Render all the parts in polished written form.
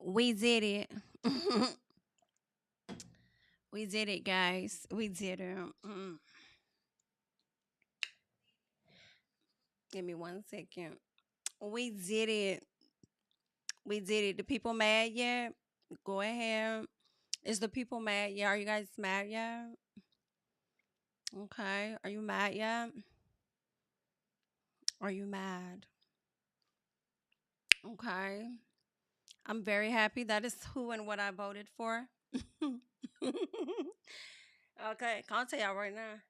We did it. We did it, guys. We did it. Give me 1 second. We did it. We did it. The people mad yet? Go ahead. Is the people mad yet? Are you guys mad yet? Okay. Are you mad yet? Are you mad? Okay. I'm very happy. That is who and what I voted for. Okay. I'll tell y'all right now.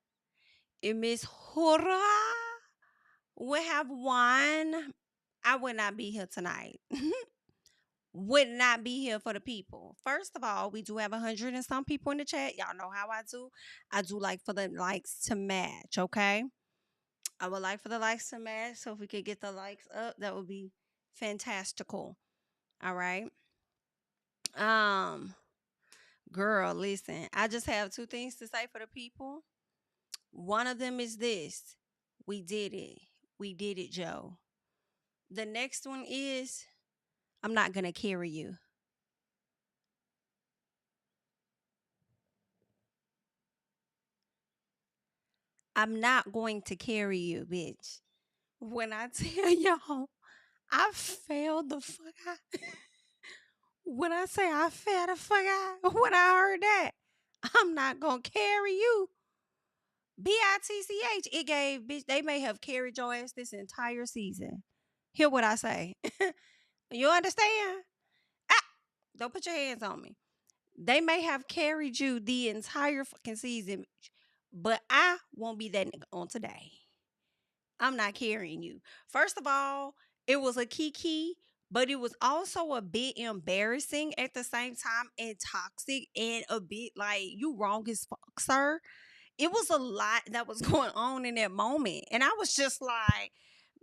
If Miss Hurrah would have won, I would not be here tonight. Would not be here for the people. First of all, we do have 100 and some people in the chat. Y'all know how I do. I do like for the likes to match, okay? I would like for the likes to match. So if we could get the likes up, that would be fantastical. All right. Um, girl, listen. I just have two things to say for the people. One of them is this. We did it. We did it, Joe. The next one is I'm not gonna carry you. I'm not going to carry you, bitch. When I tell y'all, I failed the fuck out. When I say I failed the fuck out, when I heard that, I'm not gonna carry you. bitch. It gave bitch. They may have carried your ass this entire season. Hear what I say. You understand? Ah, don't put your hands on me. They may have carried you the entire fucking season, but I won't be that nigga on today. I'm not carrying you. First of all, it was a kiki, but it was also a bit embarrassing at the same time and toxic and a bit like you wrong as fuck, sir. It was a lot that was going on in that moment. And I was just like,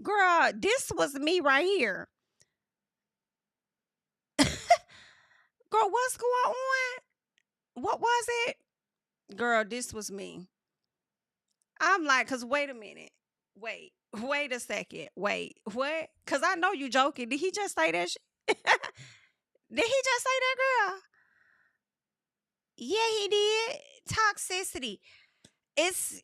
girl, this was me right here. Girl, what's going on? What was it? Girl, this was me. I'm like, cause wait a minute. Wait a second. Wait, what? Cause I know you joking. Did he just say that shit? Did he just say that, girl? Yeah, he did. Toxicity. It's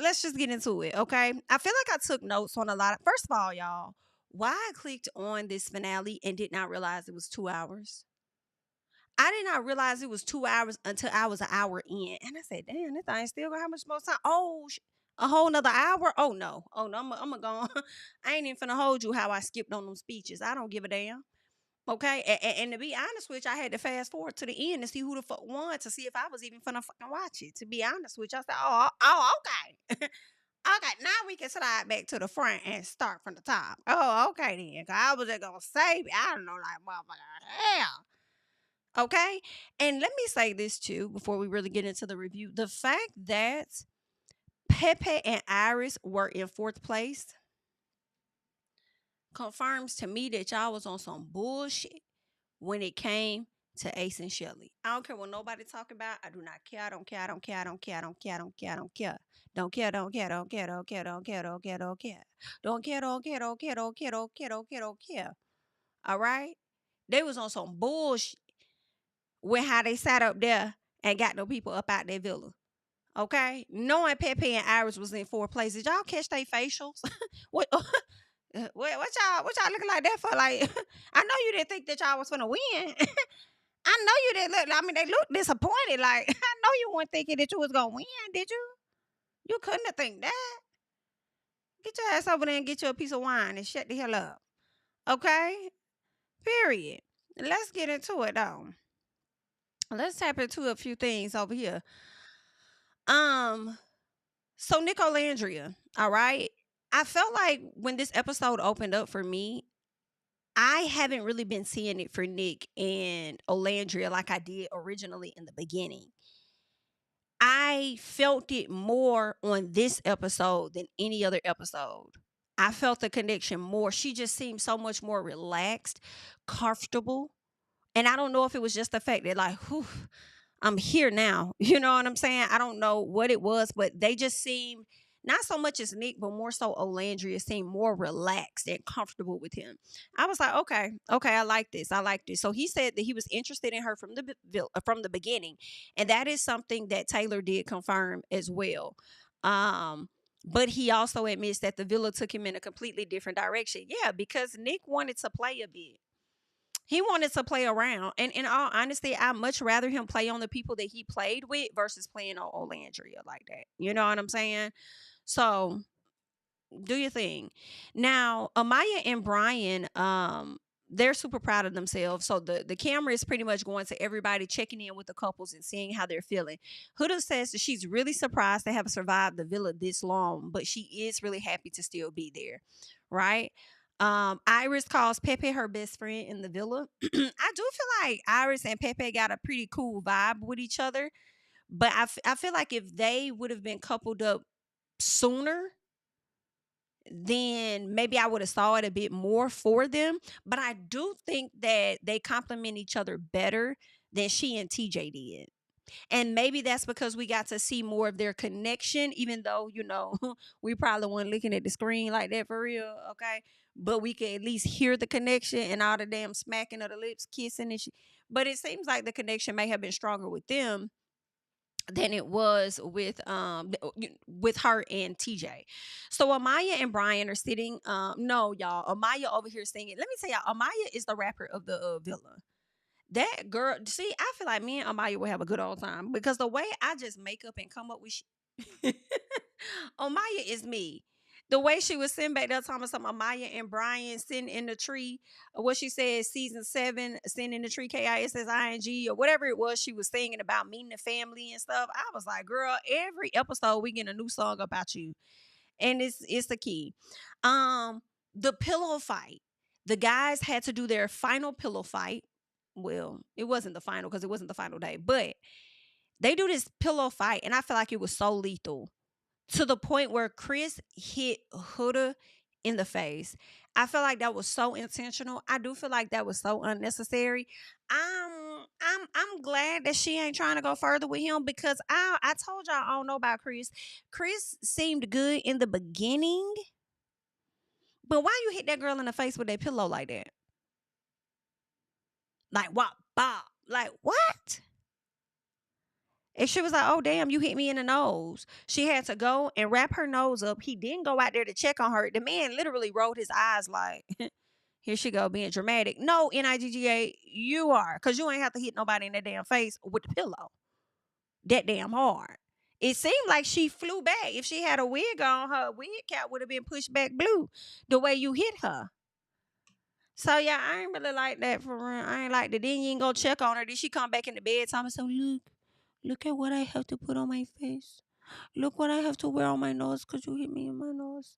let's just get into it, okay? I feel like I took notes on a lot of first of all, y'all, why I clicked on this finale and did not realize it was 2 hours. I did not realize it was 2 hours until I was an hour in. And I said, damn, this thing still got how much more time? Oh, a whole nother hour? Oh, no. Oh, no. I'm going to go. I ain't even finna hold you how I skipped on them speeches. I don't give a damn. Okay. And to be honest with you, I had to fast forward to the end to see who the fuck won to see if I was even finna fucking watch it. To be honest with you, I said, okay. Okay, now we can slide back to the front and start from the top. Oh, okay then. 'Cause I was just gonna say, I don't know, like, motherfucker, hell. Okay. And let me say this too before we really get into the review. The fact that Pepe and Iris were in fourth place confirms to me that y'all was on some bullshit when it came to Ace and Shelly. I don't care what nobody talk about. I do not care. I don't care. I don't care. I don't care. I don't care. I don't care. I don't care. Don't care. Don't care. Don't care. Don't care. Don't care. Don't care. Don't care. Don't care. Don't care. Don't care. Don't care. Don't care. Don't care. Don't care. All right. They was on some bullshit with how they sat up there and got no people up out their villa. Okay, knowing Pepe and Iris was in four places, y'all catch their facials. what, what y'all looking like that for? Like, I know you didn't think that y'all was gonna win. I know you didn't look. I mean, they looked disappointed. Like, I know you weren't thinking that you was gonna win, did you? You couldn't have think that. Get your ass over there and get you a piece of wine and shut the hell up. Okay. Period. Let's get into it though. Let's tap into a few things over here. Um, so Nick Olandria, all right. I felt like when this episode opened up for me, I haven't really been seeing it for Nick and Olandria like I did originally in the beginning. I felt it more on this episode than any other episode. I felt the connection more. She just seemed so much more relaxed, comfortable. And I don't know if it was just the fact that, like, whew, I'm here now. You know what I'm saying? I don't know what it was, but they just seemed not so much as Nick, but more so Olandria seemed more relaxed and comfortable with him. I was like, okay, okay, I like this. I like this. So he said that he was interested in her from from the beginning, and that is something that Taylor did confirm as well. But he also admits that the villa took him in a completely different direction. Yeah, because Nick wanted to play a bit. He wanted to play around. And in all honesty, I'd much rather him play on the people that he played with versus playing on Olandria like that. You know what I'm saying? So do your thing. Now, Amaya and Brian, they're super proud of themselves. So the camera is pretty much going to everybody, checking in with the couples and seeing how they're feeling. Huda says that she's really surprised to have survived the villa this long, but she is really happy to still be there. Right? Iris calls Pepe her best friend in the villa. I do feel like Iris and Pepe got a pretty cool vibe with each other, but I feel like if they would have been coupled up sooner, then maybe I would have saw it a bit more for them. But I do think that they complement each other better than she and TJ did. And maybe that's because we got to see more of their connection, even though, we probably weren't looking at the screen like that for real, okay? But we could at least hear the connection and all the damn smacking of the lips, kissing and shit. But it seems like the connection may have been stronger with them than it was with her and TJ. So Amaya and Brian are sitting. No, y'all. Amaya over here singing. Let me tell y'all, Amaya is the rapper of the villa. That girl, see, I feel like me and Amaya will have a good old time because the way I just make up and come up with Amaya is me. The way she was sitting back there talking about some Amaya and Brian sitting in the tree, what she said, season 7, sitting in the tree, KISSING, or whatever it was she was singing about meeting the family and stuff. I was like, girl, every episode we get a new song about you. And it's the key. The pillow fight. The guys had to do their final pillow fight. Well, it wasn't the final because it wasn't the final day, but they do this pillow fight, and I feel like it was so lethal to the point where Chris hit Huda in the face. I feel like that was so intentional. I do feel like that was so unnecessary. I'm glad that she ain't trying to go further with him because I told y'all I don't know about Chris. Chris seemed good in the beginning, but why you hit that girl in the face with that pillow like that? Like what? Bob? Like what? And she was like, oh, damn, you hit me in the nose. She had to go and wrap her nose up. He didn't go out there to check on her. The man literally rolled his eyes like, here she go being dramatic. No, NIGGA, you are. Because you ain't have to hit nobody in that damn face with the pillow that damn hard. It seemed like she flew back. If she had a wig on, her wig cap would have been pushed back blue the way you hit her. So yeah, I ain't really like that for real. I ain't like that. Then you ain't go check on her. Then she come back in the bed talking so look at what I have to put on my face. Look what I have to wear on my nose because you hit me in my nose.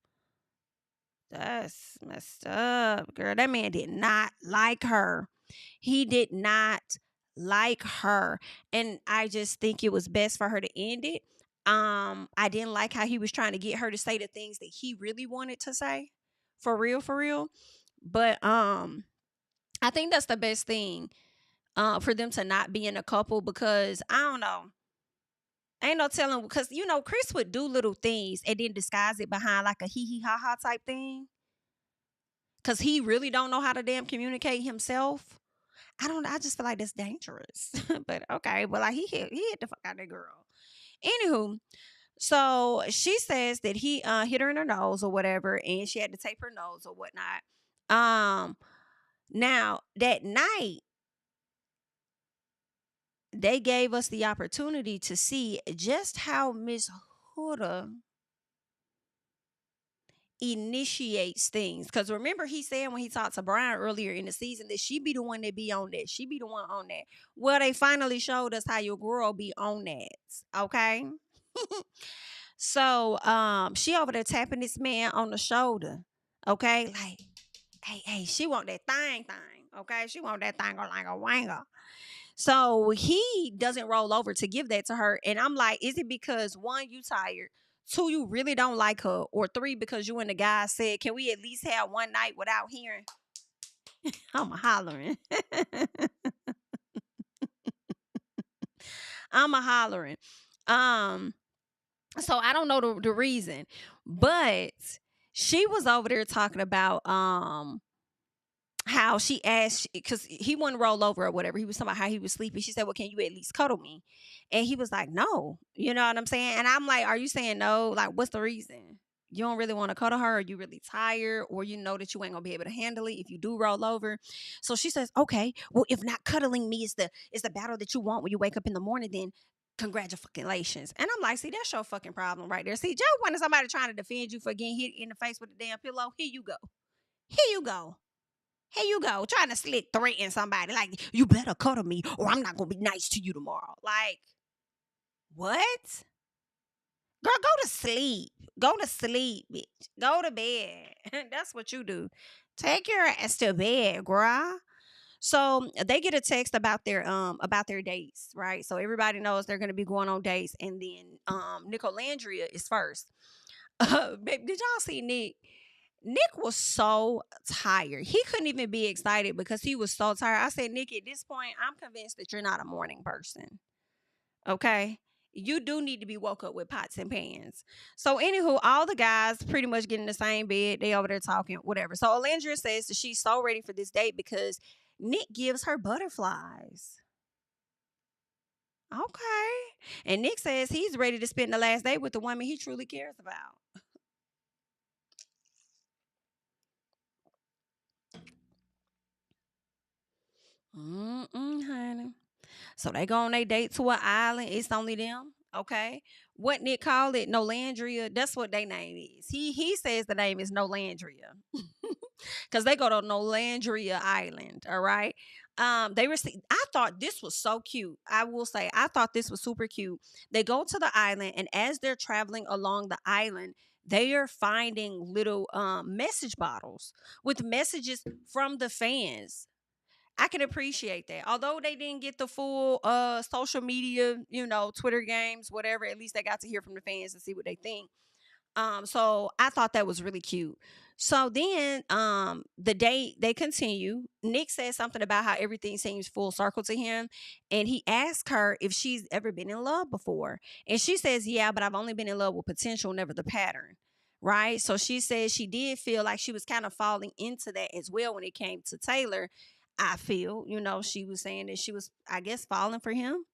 That's messed up, girl. That man did not like her. He did not like her. And I just think it was best for her to end it. I didn't like how he was trying to get her to say the things that he really wanted to say. For real, for real. But I think that's the best thing for them to not be in a couple because I don't know. Ain't no telling because Chris would do little things and then disguise it behind like a hee hee ha ha type thing. Cause he really don't know how to damn communicate himself. I just feel like that's dangerous. But okay, well like he hit the fuck out of that girl. Anywho, so she says that he hit her in her nose or whatever, and she had to tape her nose or whatnot. Now that night they gave us the opportunity to see just how Miss Huda initiates things. Because remember, he said when he talked to Brian earlier in the season that she be the one that be on that. She be the one on that. Well, they finally showed us how your girl be on that. Okay. So she over there tapping this man on the shoulder. Okay, like, hey, she want that thing. Okay, she want that thing like a wanger. So he doesn't roll over to give that to her. And I'm like, is it because one, you tired? Two, you really don't like her? Or three, because you and the guy said, can we at least have one night without hearing? I'm hollering. I'm a hollering. Um, So I don't know the reason, but she was over there talking about how she asked because he wouldn't roll over or whatever. He was talking about how he was sleepy. She said, "Well, can you at least cuddle me?" And he was like, "No." You know what I'm saying? And I'm like, "Are you saying no? Like, what's the reason? You don't really want to cuddle her, or you really tired, or you know that you ain't gonna be able to handle it if you do roll over?" So she says, "Okay, well, if not cuddling me is the battle that you want when you wake up in the morning, then congratulations." And I'm like, "See, that's your fucking problem right there. See, just wanted somebody trying to defend you for getting hit in the face with a damn pillow. Here you go. Here you go." Here you go, trying to slick threaten somebody like you better cuddle me or I'm not gonna be nice to you tomorrow. Like, what? Girl, go to sleep. Go to sleep, bitch. Go to bed. That's what you do. Take your ass to bed, girl. So they get a text about their dates, right? So everybody knows they're gonna be going on dates, and then Olandria is first. Babe, did y'all see Nick? Nick was so tired. He couldn't even be excited because he was so tired. I said, Nick, at this point, I'm convinced that you're not a morning person. Okay. You do need to be woke up with pots and pans. So, anywho, all the guys pretty much get in the same bed. They over there talking, whatever. So, Olandria says that she's so ready for this date because Nick gives her butterflies. Okay. And Nick says he's ready to spend the last day with the woman he truly cares about. Honey. So they go on a date to an island. It's only them. Okay. What Nick called it, Nolandria. That's what their name is. He says the name is Nolandria. Because they go to Nolandria Island. All right. They received. I thought this was so cute. I will say, I thought this was super cute. They go to the island, and as they're traveling along the island, they are finding little message bottles with messages from the fans. I can appreciate that. Although they didn't get the full social media, Twitter games, whatever, at least they got to hear from the fans and see what they think. So I thought that was really cute. So then the date they continue. Nick says something about how everything seems full circle to him. And he asked her if she's ever been in love before. And she says, yeah, but I've only been in love with potential, never the pattern. Right. So she says she did feel like she was kind of falling into that as well when it came to Taylor. I feel, she was saying that she was, I guess, falling for him.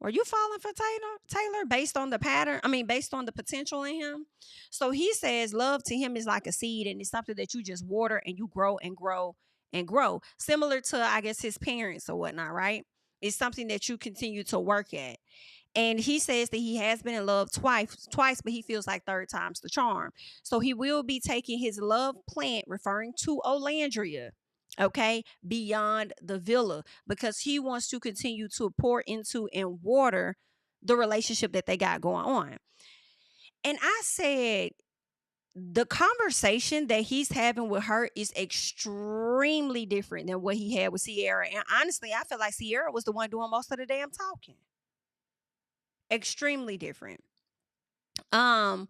Were you falling for Taylor based on the pattern? I mean, based on the potential in him. So he says love to him is like a seed and it's something that you just water and you grow and grow and grow. Similar to, I guess, his parents or whatnot, right? It's something that you continue to work at. And he says that he has been in love twice, but he feels like third time's the charm. So he will be taking his love plant, referring to Olandria, okay, beyond the villa because he wants to continue to pour into and water the relationship that they got going on. And I said, the conversation that he's having with her is extremely different than what he had with Sierra. And honestly, I feel like Sierra was the one doing most of the damn talking. Extremely different. Um,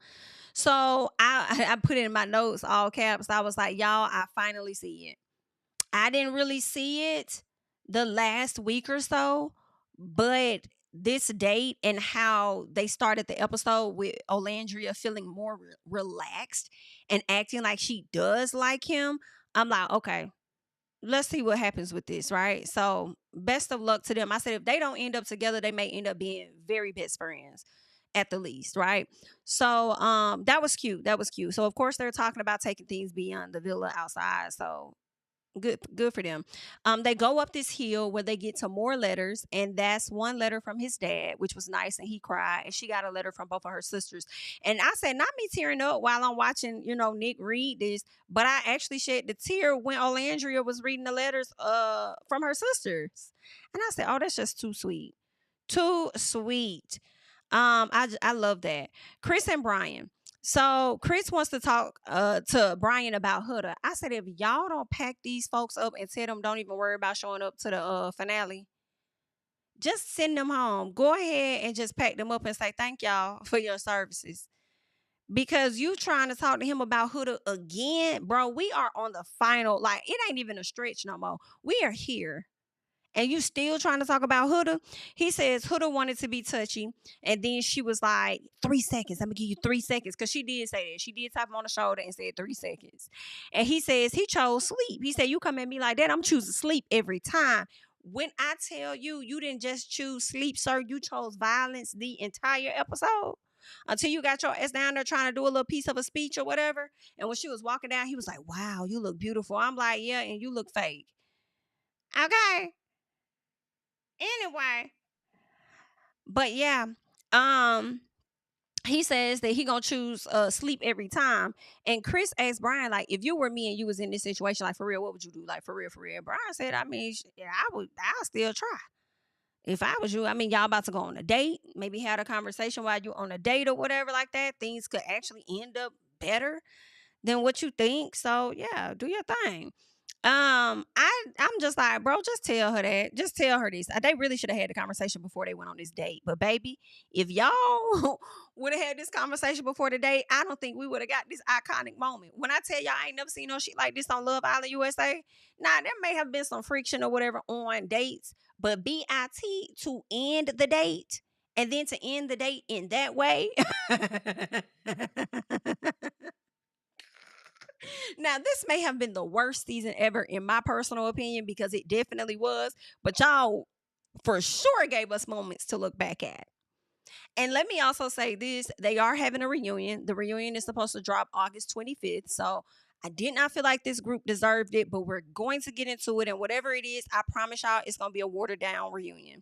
so I put it in my notes, all caps. I was like, y'all, I finally see it. I didn't really see it the last week or so, but this date and how they started the episode with Olandria feeling more relaxed and acting like she does like him, I'm like, okay, let's see what happens with this, right? So, best of luck to them. I said if they don't end up together, they may end up being very best friends at the least, right? So, that was cute. That was cute. So, of course, they're talking about taking things beyond the villa outside. So, good for them. They go up this hill where they get to more letters, and that's one letter from his dad, which was nice, and he cried. And she got a letter from both of her sisters. And I said, not me tearing up while I'm watching, Nick read this, but I actually shed the tear when Olandria was reading the letters from her sisters. And I said, oh, that's just too sweet. Too sweet. I love that. Chris and Brian. So Chris wants to talk to Brian about Huda. I said, if y'all don't pack these folks up and tell them don't even worry about showing up to the finale, just send them home. Go ahead and just pack them up and say thank y'all for your services. Because you trying to talk to him about Huda again, bro. We are on the final, like it ain't even a stretch no more. We are here. And you still trying to talk about Huda? He says Huda wanted to be touchy. And then she was like, 3 seconds. I'm going to give you 3 seconds. Because she did say that. She did tap him on the shoulder and said 3 seconds. And he says he chose sleep. He said, you come at me like that, I'm choosing sleep every time. When I tell you, you didn't just choose sleep, sir. You chose violence the entire episode. Until you got your ass down there trying to do a little piece of a speech or whatever. And when she was walking down, he was like, wow, you look beautiful. I'm like, yeah, and you look fake. Okay. Anyway, but yeah, um, he says that he gonna choose sleep every time. And Chris asked Brian, like, if you were me and you was in this situation, like for real, what would you do? Like for real, for real. Brian said, I mean, yeah, I'll still try. If I was you, I mean, y'all about to go on a date, maybe had a conversation while you on a date or whatever like that. Things could actually end up better than what you think. So yeah, do your thing. I'm just like, bro, just tell her that. Just tell her this. They really should have had the conversation before they went on this date. But baby, if y'all would have had this conversation before the date, I don't think we would have got this iconic moment. When I tell y'all I ain't never seen no shit like this on Love Island USA, now there may have been some friction or whatever on dates, but BIT to end the date and then to end the date in that way. Now, this may have been the worst season ever, in my personal opinion, because it definitely was. But y'all for sure gave us moments to look back at. And let me also say this, they are having a reunion. The reunion is supposed to drop August 25th. So I did not feel like this group deserved it, but we're going to get into it. And whatever it is, I promise y'all it's going to be a watered down reunion.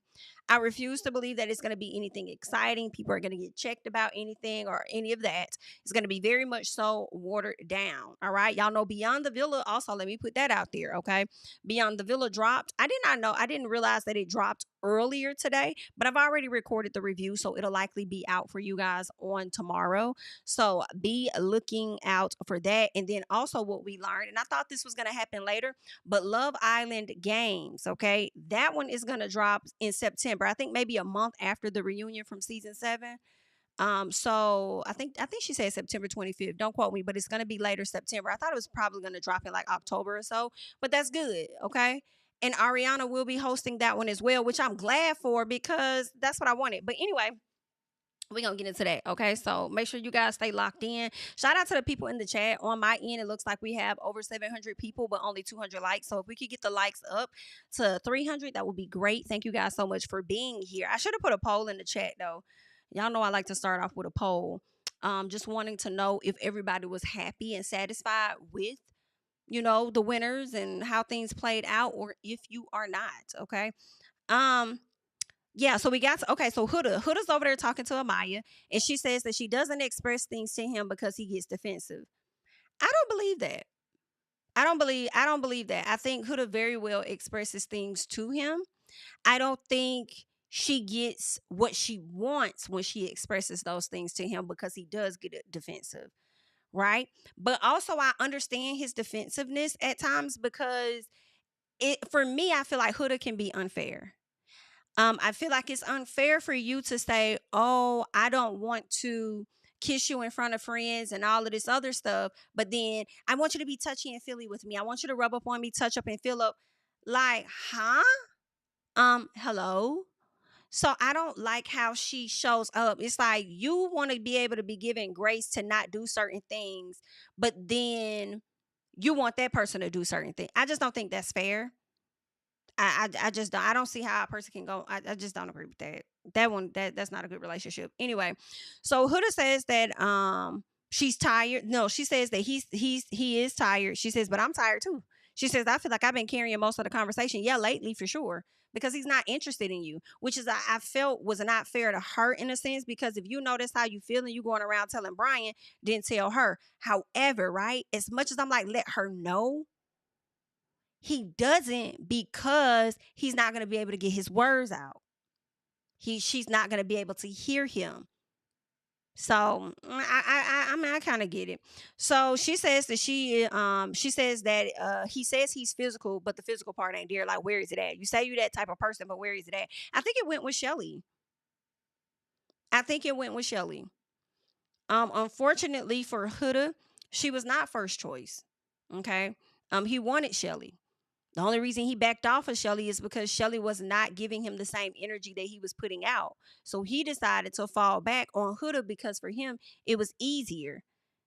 I refuse to believe that it's going to be anything exciting. People are going to get checked about anything or any of that. It's going to be very much so watered down. All right. Y'all know Beyond the Villa. Also, let me put that out there. Okay. Beyond the Villa dropped. I did not know. I didn't realize that it dropped earlier today, but I've already recorded the review. So it'll likely be out for you guys on tomorrow. So be looking out for that. And then also what we learned, and I thought this was going to happen later, but Love Island Games, okay, that one is going to drop in September. I think maybe a month after the reunion from season 7. So I think she said September 25th. Don't quote me, but it's gonna be later September. I thought it was probably gonna drop in like October or so, but that's good, okay? And Ariana will be hosting that one as well, which I'm glad for because that's what I wanted. But anyway, we're gonna get into that, okay? So make sure you guys stay locked in. Shout out to the people in the chat. On my end, it looks like we have over 700 people, but only 200 likes. So if we could get the likes up to 300, that would be great. Thank you guys so much for being here. I should have put a poll in the chat though. Y'all know I like to start off with a poll. Just wanting to know if everybody was happy and satisfied with, the winners and how things played out, or if you are not, okay? Um, yeah, so we got to, okay, so Huda's over there talking to Amaya, and she says that she doesn't express things to him because he gets defensive. I don't believe that. I don't believe that. I think Huda very well expresses things to him. I don't think she gets what she wants when she expresses those things to him because he does get defensive, right? But also I understand his defensiveness at times because for me I feel like Huda can be unfair. I feel like it's unfair for you to say, "Oh, I don't want to kiss you in front of friends and all of this other stuff," but then I want you to be touchy and feely with me. I want you to rub up on me, touch up and feel up. Like, huh? Hello. So I don't like how she shows up. It's like you want to be able to be given grace to not do certain things, but then you want that person to do certain things. I just don't think that's fair. I just don't, I don't see how a person can go. I just don't agree with that. That's not a good relationship. Anyway, so Huda says that she's tired. No, she says that he is tired. She says, but I'm tired too. She says, I feel like I've been carrying most of the conversation. Yeah, lately for sure. Because he's not interested in you, which is I felt was not fair to her in a sense. Because if you notice how you feel and you going around telling Brian, didn't tell her. However, right, as much as I'm like, let her know, he doesn't, because he's not going to be able to get his words out. She's not going to be able to hear him. So I mean, I kind of get it. So she says that she says that he says he's physical, but the physical part ain't there. Like, where is it at? You say you that type of person, but where is it at? I think it went with Chelley. Unfortunately for Huda, she was not first choice. Okay. He wanted Chelley. The only reason he backed off of Chelley is because Chelley was not giving him the same energy that he was putting out. So he decided to fall back on Huda because for him, it was easier.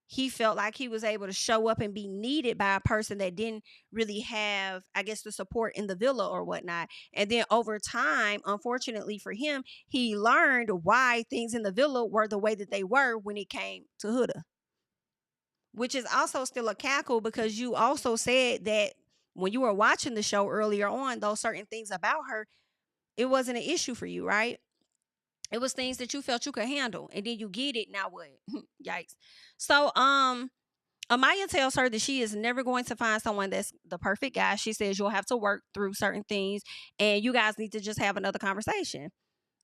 He felt like he was able to show up and be needed by a person that didn't really have, I guess, the support in the villa or whatnot. And then over time, unfortunately for him, he learned why things in the villa were the way that they were when it came to Huda, which is also still a cackle because you also said that when you were watching the show earlier on, those certain things about her, it wasn't an issue for you, right? It was things that you felt you could handle, and then you get it. Now what? Yikes. So, Amaya tells her that she is never going to find someone that's the perfect guy. She says you'll have to work through certain things, and you guys need to just have another conversation.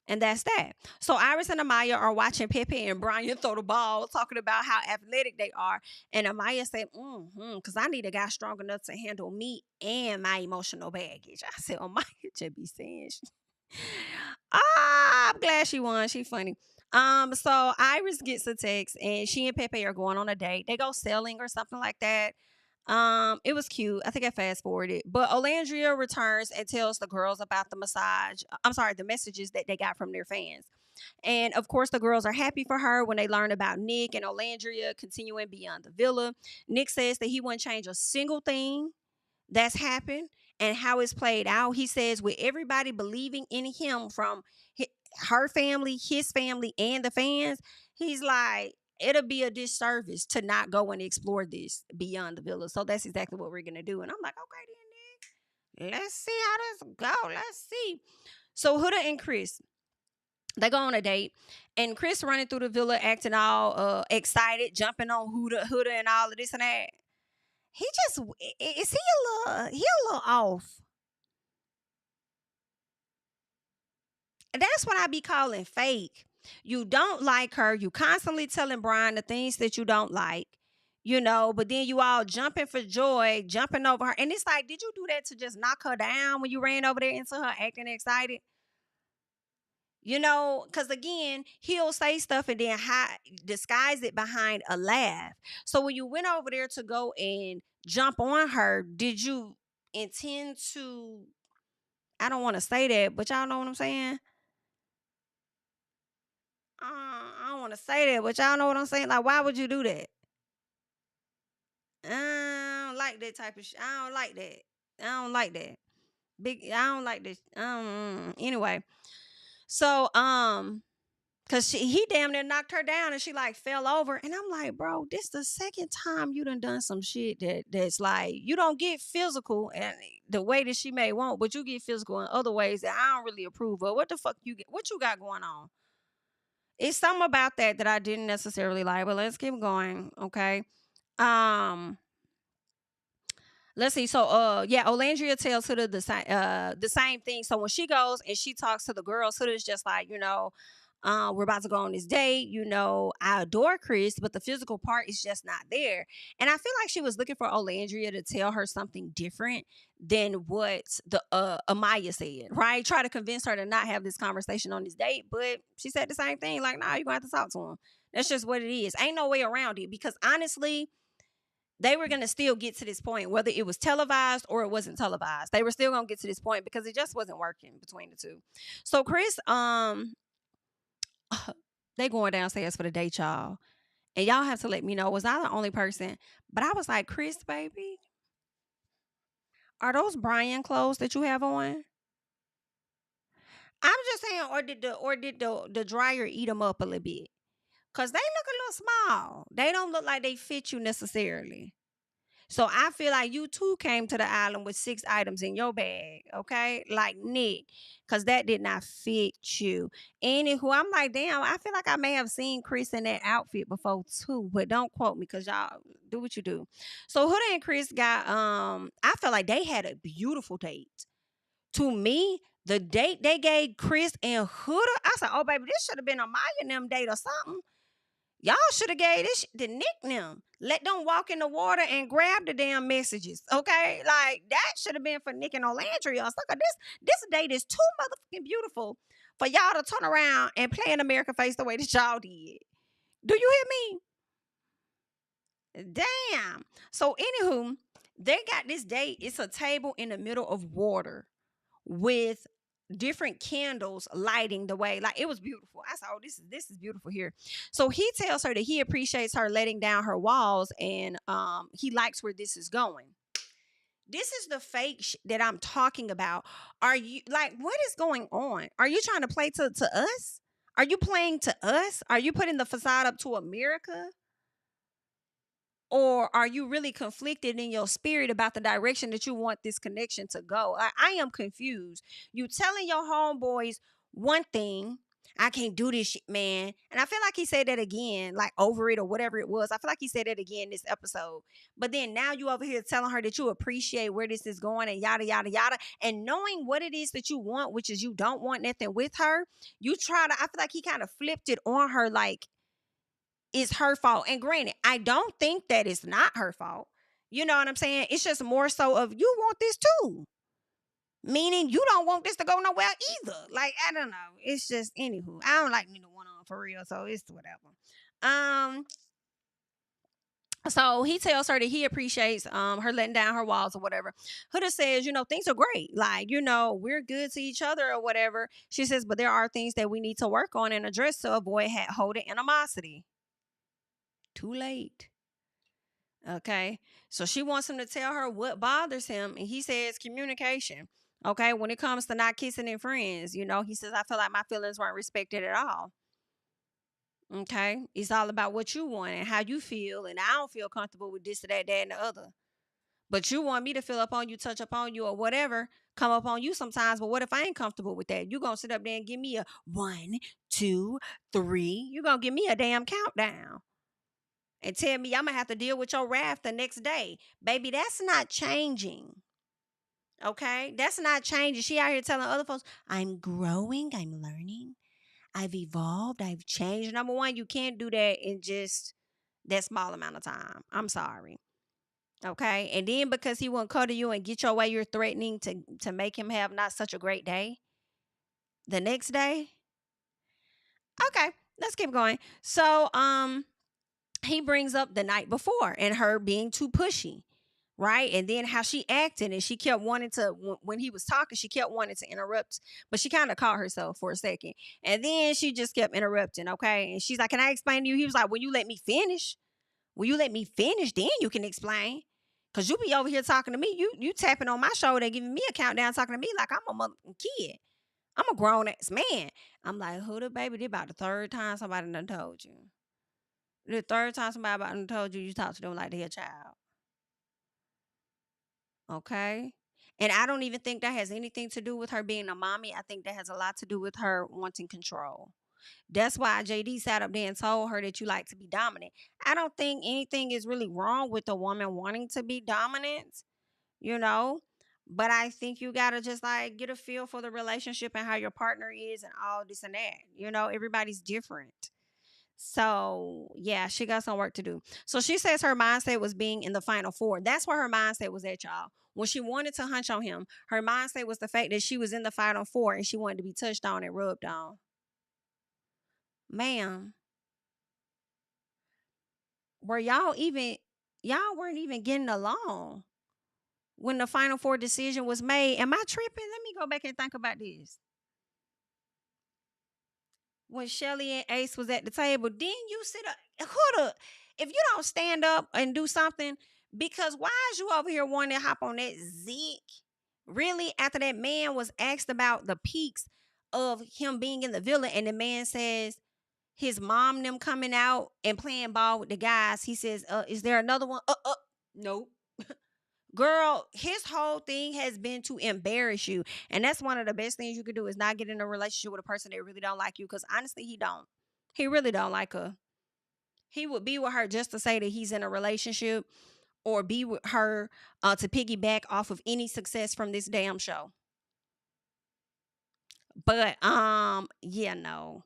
And that's that. So Iris and Amaya are watching Pepe and Brian throw the ball, talking about how athletic they are. And Amaya said, because I need a guy strong enough to handle me and my emotional baggage. I said, Amaya just be saying. I'm glad she won. She funny. So Iris gets a text and she and Pepe are going on a date. They go sailing or something like that. It was cute. I think I fast forwarded. But Olandria returns and tells the girls about the massage. I'm sorry, the messages that they got from their fans. And of course, the girls are happy for her when they learn about Nick and Olandria continuing beyond the villa. Nick says that he wouldn't change a single thing that's happened and how it's played out. He says, with everybody believing in him from her family, his family, and the fans, he's like, it'll be a disservice to not go and explore this beyond the villa. So that's exactly what we're gonna do. And I'm like, okay, then, Nick, let's see how this go. Let's see. So Huda and Chris, they go on a date, and Chris running through the villa, acting all excited, jumping on Huda, and all of this and that. He just is he a little off. That's what I be calling fake. You don't like her. You constantly telling Brian the things that you don't like, but then you all jumping for joy, jumping over her. And it's like, did you do that to just knock her down when you ran over there into her acting excited? Because again, he'll say stuff and then disguise it behind a laugh. So when you went over there to go and jump on her, did you intend to? I don't want to say that, but y'all know what I'm saying. I don't want to say that, but y'all know what I'm saying. Like, why would you do that? I don't like that type of shit. I don't like that. I don't like that. I don't like this. Anyway, so cause he damn near knocked her down and she like fell over, and I'm like, bro, this the second time you done some shit that's like, you don't get physical and the way that she may want, but you get physical in other ways that I don't really approve of. What the fuck you get? What you got going on? It's something about that I didn't necessarily like, but let's keep going. Okay. Um, let's see. So yeah, Olandria tells Huda the same thing. So when she goes and she talks to the girls, Huda's just like, we're about to go on this date. I adore Chris, but the physical part is just not there. And I feel like she was looking for Olandria to tell her something different than what the Amaya said, right? Try to convince her to not have this conversation on this date, but she said the same thing. Like, nah, you're gonna have to talk to him. That's just what it is. Ain't no way around it, because honestly, they were going to still get to this point, whether it was televised or it wasn't televised. They were still going to get to this point because it just wasn't working between the two. So Chris, they going downstairs for the date, y'all. And y'all have to let me know, was I the only person? But I was like, Chris, baby, are those Brian clothes that you have on? I'm just saying, or did the dryer eat them up a little bit? Cause they look a little small. They don't look like they fit you necessarily. So I feel like you too came to the island with 6 items in your bag, okay? Like Nick, because that did not fit you. Anywho, I'm like, damn, I feel like I may have seen Chris in that outfit before too, but don't quote me because y'all do what you do. So Huda and Chris got, I feel like they had a beautiful date. To me, the date they gave Chris and Huda, I said, oh, baby, this should have been a Maya and them date or something. Y'all should have gave this the nickname. Let them walk in the water and grab the damn messages. Okay? Like, that should have been for Nick and Olandria or something. This date is too motherfucking beautiful for y'all to turn around and play an American face the way that y'all did. Do you hear me? Damn. So, anywho, They got this date. It's a table in the middle of water with different candles lighting the way. Like, it was beautiful. I said, oh, this is beautiful here. So he tells her that he appreciates her letting down her walls, and he likes where this is going. This is the fake that I'm talking about. Are you like, what is going on? Are you trying to play to us? Are you playing to us? Are you putting the facade up to America? Or are you really conflicted in your spirit about the direction that you want this connection to go? I am confused. You telling your homeboys one thing, I can't do this shit, man. And I feel like he said that again, like over it or whatever it was. I feel like he said that again this episode. But then now you over here telling her that you appreciate where this is going and yada, yada, yada. And knowing what it is that you want, which is you don't want nothing with her, you try to, I feel like he kind of flipped it on her like, is her fault. And granted, I don't think that it's not her fault. You know what I'm saying? It's just more so of, you want this too. Meaning you don't want this to go nowhere either. Like, I don't know. It's just, anywho. I don't like neither one on for real. So it's whatever. So he tells her that he appreciates her letting down her walls or whatever. Huda says, things are great. Like, we're good to each other or whatever. She says, but there are things that we need to work on and address to avoid holding animosity. Too late. Okay. So she wants him to tell her what bothers him. And he says communication. Okay. When it comes to not kissing and friends, he says, I feel like my feelings weren't respected at all. Okay. It's all about what you want and how you feel. And I don't feel comfortable with this or that, and the other. But you want me to feel up on you, touch up on you, or whatever, come up on you sometimes. But what if I ain't comfortable with that? You going to sit up there and give me a 1, 2, 3. You going to give me a damn countdown and tell me I'm going to have to deal with your wrath the next day. Baby, that's not changing. Okay? That's not changing. She out here telling other folks, I'm growing, I'm learning, I've evolved, I've changed. Number one, you can't do that in just that small amount of time. I'm sorry. Okay? And then because he won't cuddle you and get your way, you're threatening to make him have not such a great day the next day. Okay, let's keep going. So, he brings up the night before and her being too pushy, right? And then how she acted, and she kept wanting to, when he was talking, she kept wanting to interrupt, but she kind of caught herself for a second. And then she just kept interrupting, okay? And she's like, can I explain to you? He was like, will you let me finish? Will you let me finish? Then you can explain. Because you be over here talking to me. You tapping on my shoulder and giving me a countdown, talking to me like I'm a motherfucking kid. I'm a grown-ass man. I'm like, who the baby? This about the third time somebody done told you. The third time somebody about done told you talk to them like they're a child. Okay? And I don't even think that has anything to do with her being a mommy. I think that has a lot to do with her wanting control. That's why JD sat up there and told her that you like to be dominant. I don't think anything is really wrong with a woman wanting to be dominant, you know? But I think you got to just like get a feel for the relationship and how your partner is and all this and that. Everybody's different. So, yeah, she got some work to do. So she says her mindset was being in the final four. That's where her mindset was at, y'all. When she wanted to hunch on him, her mindset was the fact that she was in the final four and she wanted to be touched on and rubbed on. Ma'am, were y'all weren't even getting along when the final four decision was made. Am I tripping? Let me go back and think about this. When Chelley and Ace was at the table, then you sit up. Huda, if you don't stand up and do something, because why is you over here wanting to hop on that Zeke? Really, after that man was asked about the peaks of him being in the villa, and the man says his mom them coming out and playing ball with the guys. He says, is there another one? Nope. Girl, his whole thing has been to embarrass you. And that's one of the best things you could do is not get in a relationship with a person that really don't like you. Because honestly, he don't. He really don't like her. He would be with her just to say that he's in a relationship or be with her to piggyback off of any success from this damn show. But, yeah, no.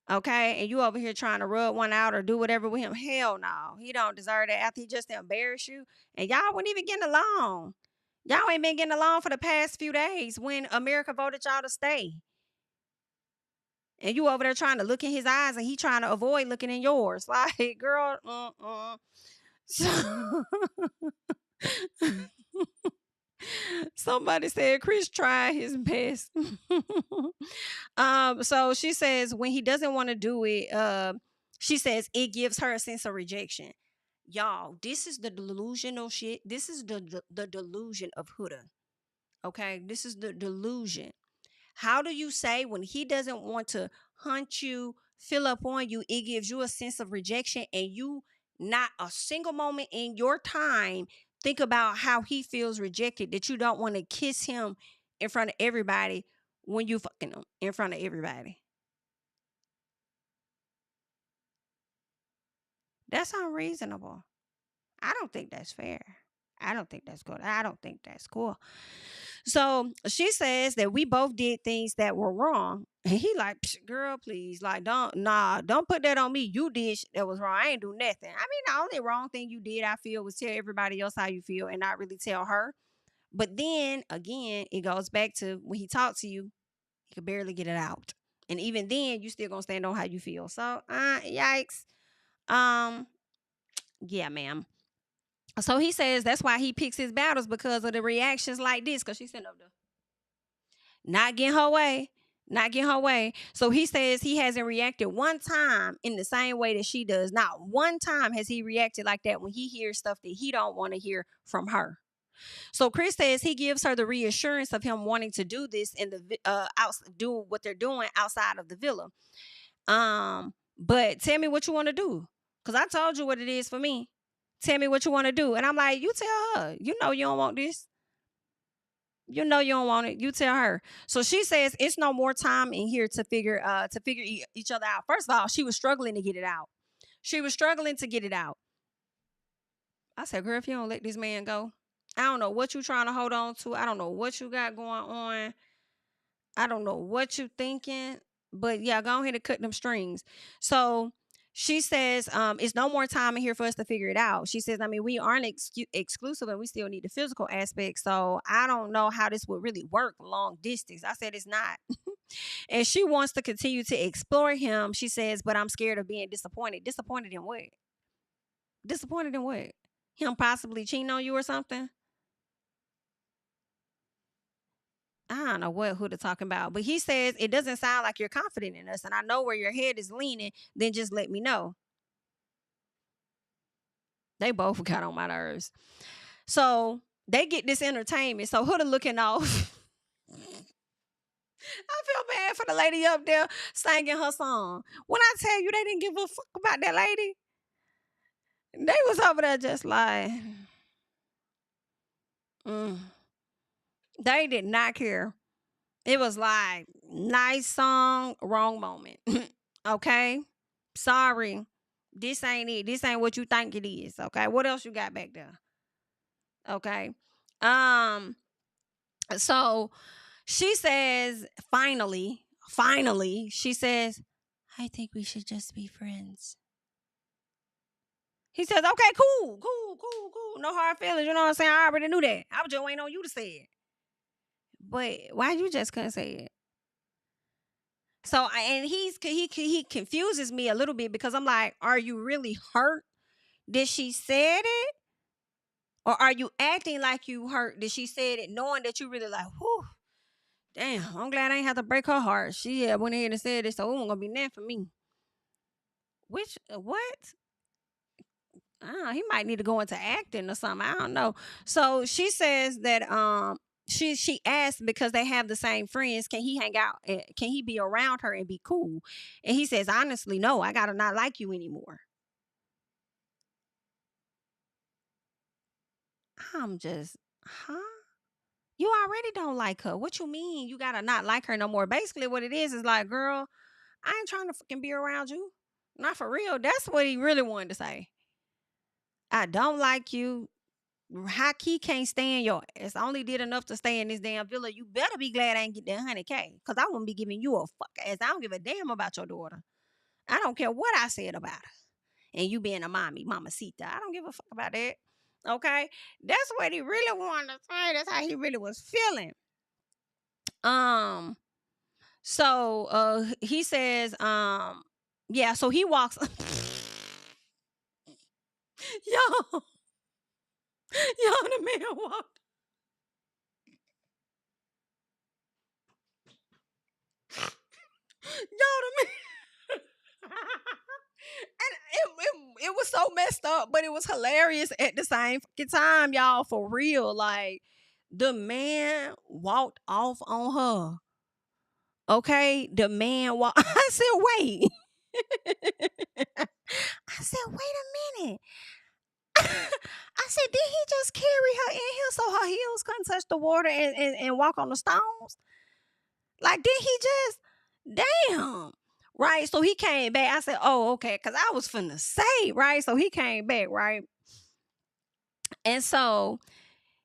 Okay, and you over here trying to rub one out or do whatever with him. Hell no. He don't deserve that after he just embarrassed you. And y'all weren't even getting along. Y'all ain't been getting along for the past few days when America voted y'all to stay. And you over there trying to look in his eyes and he trying to avoid looking in yours. Like, girl, So, Somebody said Chris tried his best. So she says when he doesn't want to do it, she says it gives her a sense of rejection. Y'all, this is the delusional shit. This is the delusion of Huda. Okay, this is the delusion. How do you say when he doesn't want to hunt you, fill up on you, it gives you a sense of rejection, and you not a single moment in your time think about how he feels rejected, that you don't want to kiss him in front of everybody when you fucking him in front of everybody? That's unreasonable. I don't think that's fair. I don't think that's good. I don't think that's cool. So she says that we both did things that were wrong. And he like, girl, please, like, don't put that on me. You did that was wrong. I ain't do nothing. I mean, the only wrong thing you did, I feel, was tell everybody else how you feel and not really tell her. But then again, it goes back to when he talked to you, he could barely get it out. And even then, you still gonna stand on how you feel. So, yikes. Um, yeah, ma'am. So he says that's why he picks his battles because of the reactions like this. Because she's sitting up there, not getting her way, not getting her way. So he says he hasn't reacted one time in the same way that she does. Not one time has he reacted like that when he hears stuff that he don't want to hear from her. So Chris says he gives her the reassurance of him wanting to do this in the do what they're doing outside of the villa. But tell me what you want to do, because I told you what it is for me. Tell me what you want to do. And I'm like, you tell her. You know you don't want this. You know you don't want it. You tell her. So she says it's no more time in here to figure each other out. First of all, she was struggling to get it out. She was struggling to get it out. I said, girl, if you don't let this man go, I don't know what you trying to hold on to. I don't know what you got going on. I don't know what you thinking. But yeah, go ahead and cut them strings. So she says, it's no more time in here for us to figure it out. She says, I mean, we aren't exclusive and we still need the physical aspect. So I don't know how this would really work long distance. I said, it's not. And she wants to continue to explore him. She says, but I'm scared of being disappointed. Disappointed in what? Disappointed in what? Him possibly cheating on you or something? I don't know what Huda talking about, but he says it doesn't sound like you're confident in us, and I know where your head is leaning. Then just let me know. They both got on my nerves. So they get this entertainment. So Huda looking off. I feel bad for the lady up there singing her song. When I tell you they didn't give a fuck about that lady, they was over there just like, mm. They did not care. It was like, nice song, wrong moment. Okay? Sorry. This ain't it. This ain't what you think it is. Okay. What else you got back there? Okay. Um, so she says, finally, she says, I think we should just be friends. He says, okay, cool. No hard feelings. You know what I'm saying? I already knew that. I was just waiting on you to say it. But why you just couldn't say it? So and he confuses me a little bit because I'm like, are you really hurt that she said it? Or are you acting like you hurt that she said it, knowing that you really like, whew, damn, I'm glad I ain't have to break her heart. She went ahead and said it, so it wasn't gonna be nothing for me. Which what? He might need to go into acting or something. I don't know. So she says that she asked because they have the same friends, can he hang out? Can he be around her and be cool? And he says, honestly, no, I gotta not like you anymore. I'm just, huh? You already don't like her. What you mean you gotta not like her no more? Basically, what it is like, girl, I ain't trying to fucking be around you. Not for real. That's what he really wanted to say. I don't like you. How key can't stand your ass. I only did enough to stay in this damn villa. You better be glad I ain't get that 100K. Because I wouldn't be giving you a fuck ass. I don't give a damn about your daughter. I don't care what I said about her. And you being a mommy, mamacita. I don't give a fuck about that. Okay? That's what he really wanted to say. That's how he really was feeling. Um, so he says, yeah, so he walks. Yo, the man walked. so messed up, but it was hilarious at the same fucking time, y'all. For real, like the man walked off on her. Okay, the man walked. I said, wait. I said, wait a minute. I said, did he just carry her in here so her heels couldn't touch the water and walk on the stones? Like, did he just, damn. Right. So he came back. I said, oh, okay. Cause I was finna say, right. So he came back, right. And so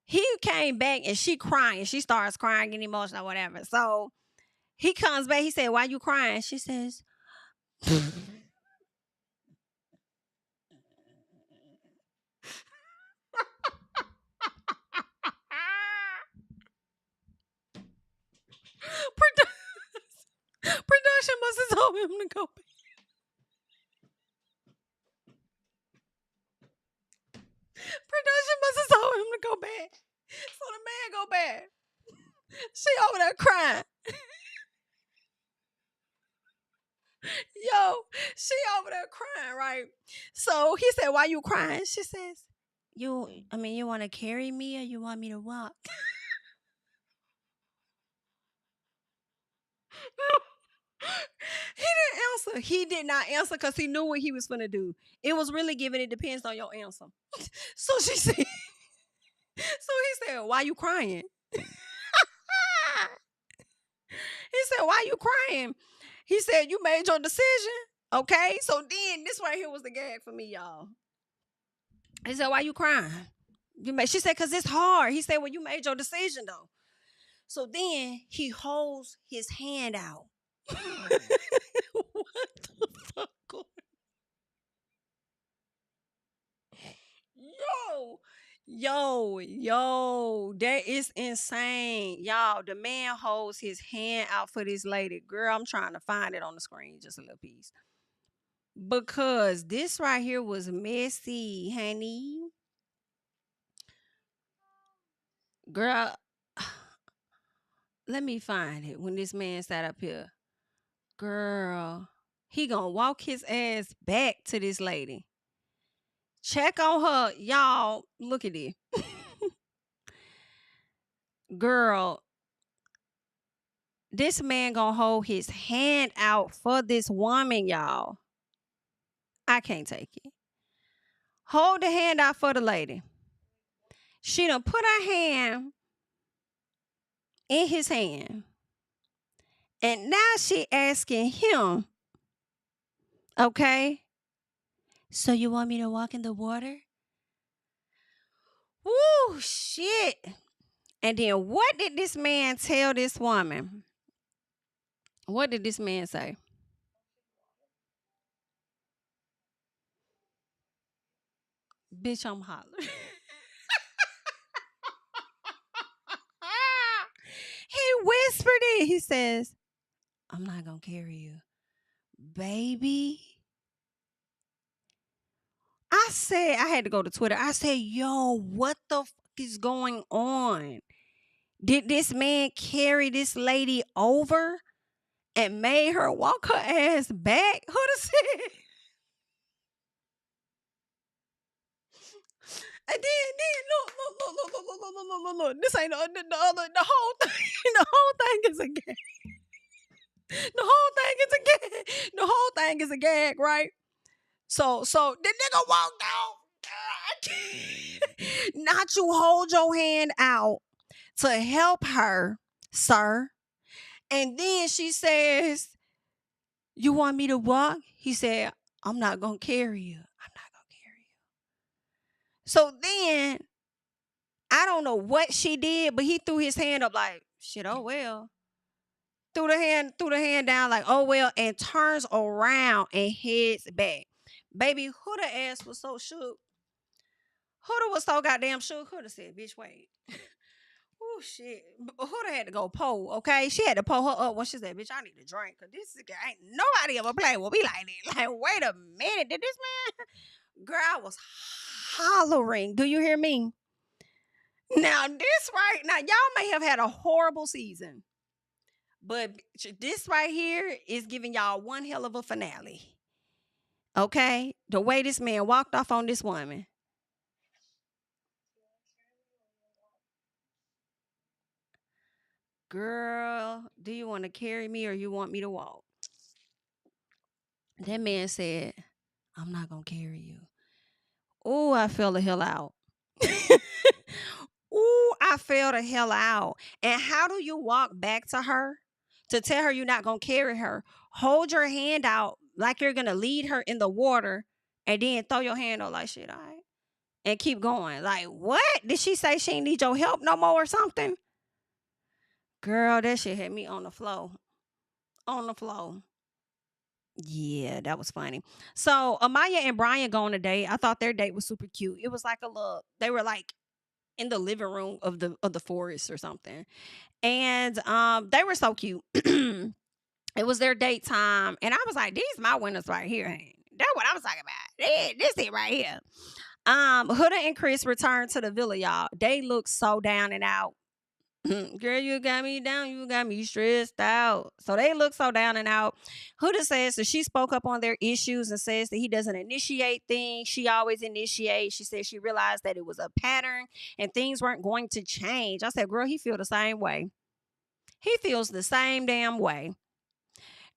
he came back and she crying. She starts crying, getting emotional, whatever. So he comes back. He said, why you crying? She says, production must have told him to go back. Production must have told him to go back. So the man go back. She over there crying. Yo, she over there crying, right? So he said, why you crying? She says, you want to carry me or you want me to walk? He didn't answer. He did not answer because he knew what he was gonna do. It was really giving it depends on your answer. So she said, so he said, why you crying? He said, why you crying? He said, you made your decision. Okay. So then this right here was the gag for me, y'all. He said, why you crying? She said, because it's hard. He said, well, you made your decision though. So then he holds his hand out. What the fuck? Yo, that is insane. Y'all, the man holds his hand out for this lady. Girl, I'm trying to find it on the screen, just a little piece. Because this right here was messy, honey. Girl, let me find it when this man sat up here. Girl, he gonna walk his ass back to this lady. Check on her. Y'all, look at it. Girl, this man gonna hold his hand out for this woman, y'all. I can't take it. Hold the hand out for the lady. She done put her hand in his hand. And now she asking him, okay, so you want me to walk in the water? Woo, shit. And then what did this man tell this woman? What did this man say? Bitch, I'm hollering. He whispered it. He says, I'm not going to carry you. Baby. I said, I had to go to Twitter. I said, yo, what the fuck is going on? Did this man carry this lady over and made her walk her ass back? Huda said. And then look. This ain't the other. The whole thing. The whole thing is a gag. The whole thing is a gag. The whole thing is a gag, right? So the nigga walked out. Not you hold your hand out to help her, sir. And then she says, you want me to walk? He said, I'm not going to carry you. I'm not going to carry you. So then, I don't know what she did, but he threw his hand up like, shit, oh well. Threw the hand down like, oh well, and turns around and heads back. Baby, Huda ass was so shook. Huda was so goddamn shook. Huda said, bitch, wait. Oh shit. Huda had to go pull, okay? She had to pull her up when she said, bitch, I need a drink. Cause this ain't nobody ever play with me like that. Like, wait a minute. Did this man? Girl, I was hollering. Do you hear me? Now, y'all may have had a horrible season. But this right here is giving y'all one hell of a finale. Okay? The way this man walked off on this woman. Girl, do you want to carry me or you want me to walk? That man said, I'm not going to carry you. Oh, I fell the hell out. Ooh, I fell the hell out. And how do you walk back to her to tell her you're not going to carry her? Hold your hand out like you're going to lead her in the water and then throw your hand up like shit, all right? And keep going. Like, what? Did she say she ain't need your help no more or something? Girl, that shit had me on the floor. On the floor. Yeah, that was funny. So Amaya and Brian go on a date. I thought their date was super cute. It was like a little, they were like in the living room of the forest or something. And they were so cute. It was their date time. And I was like, these my winners right here. That's what I was talking about. This it right here. Huda and Chris returned to the villa, y'all. They look so down and out. Girl, you got me down. You got me stressed out. So they look so down and out. Huda says that she spoke up on their issues and says that he doesn't initiate things. She always initiates. She said she realized that it was a pattern and things weren't going to change. I said, girl, he feel the same way. He feels the same damn way.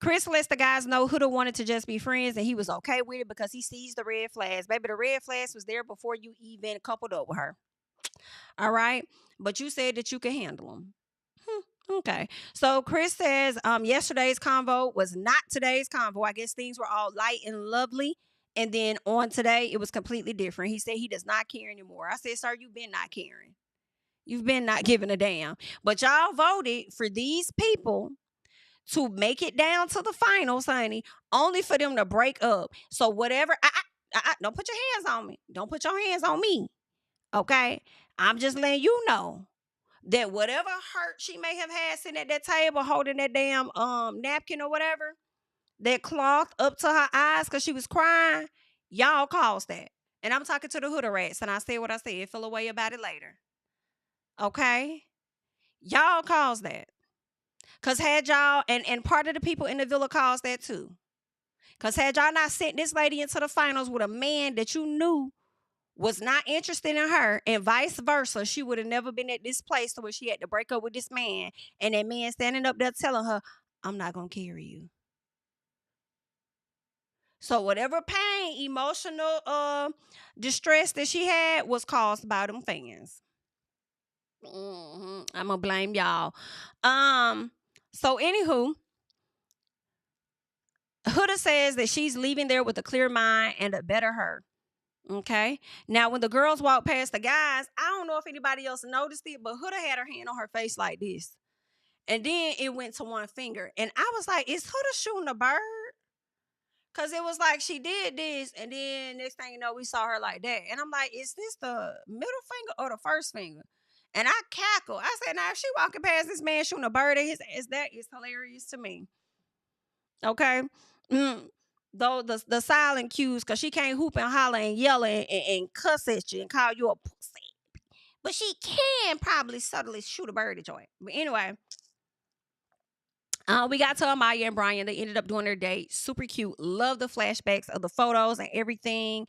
Chris lets the guys know Huda wanted to just be friends and he was okay with it because he sees the red flags. Baby, the red flags was there before you even coupled up with her. All right. But you said that you could handle them. Okay. So Chris says yesterday's convo was not today's convo. I guess things were all light and lovely. And then on today, it was completely different. He said he does not care anymore. I said, sir, you've been not caring. You've been not giving a damn. But y'all voted for these people to make it down to the finals, honey, only for them to break up. So whatever, don't put your hands on me. Don't put your hands on me. Okay? I'm just letting you know that whatever hurt she may have had sitting at that table holding that damn napkin or whatever, that cloth up to her eyes because she was crying, y'all caused that. And I'm talking to the Huda rats, and I said what I said. Feel away about it later. Okay? Y'all caused that. Cause had y'all and part of the people in the villa caused that too. Cause had y'all not sent this lady into the finals with a man that you knew was not interested in her, and vice versa, she would have never been at this place to where she had to break up with this man, and that man standing up there telling her, I'm not gonna carry you. So whatever pain, emotional distress that she had was caused by them fans. I'm gonna blame y'all. So anywho, Huda says that she's leaving there with a clear mind and a better her. Okay. Now, when the girls walked past the guys, I don't know if anybody else noticed it, but Huda had her hand on her face like this. And then it went to one finger. And I was like, is Huda shooting a bird? Because it was like she did this. And then next thing you know, we saw her like that. And I'm like, is this the middle finger or the first finger? And I cackled. I said, now, if she walking past this man shooting a bird at his ass, that is hilarious to me. Okay. Mm. Though the silent cues, because she can't hoop and holler and yell and cuss at you and call you a pussy. But she can probably subtly shoot a bird at you. But anyway, we got to Amaya and Brian. They ended up doing their date. Super cute. Love the flashbacks of the photos and everything.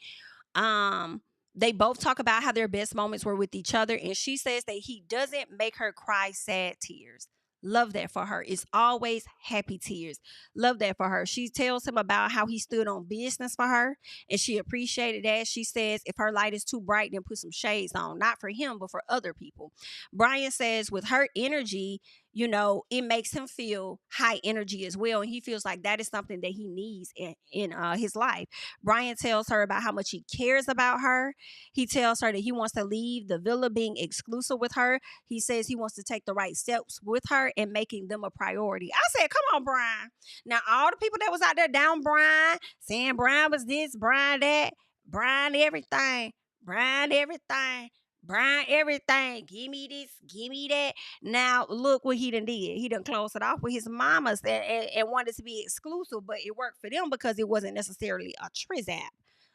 Um, they both talk about how their best moments were with each other, and she says that he doesn't make her cry sad tears. Love that for her. It's always happy tears. Love that for her. She tells him about how he stood on business for her, and she appreciated that. She says if her light is too bright, then put some shades on. Not for him, but for other people. Brian says with her energy, it makes him feel high energy as well, and he feels like that is something that he needs in his life. Brian tells her about how much he cares about her. He tells her that he wants to leave the villa being exclusive with her. He says he wants to take the right steps with her and making them a priority. I said, come on, Brian. Now, all the people that was out there down Brian, saying Brian was this, Brian that, Brian everything, Brian everything. Brian, everything. Give me this, give me that. Now, look what he done did. He done closed it off with his mamas and wanted to be exclusive, but it worked for them because it wasn't necessarily a trizap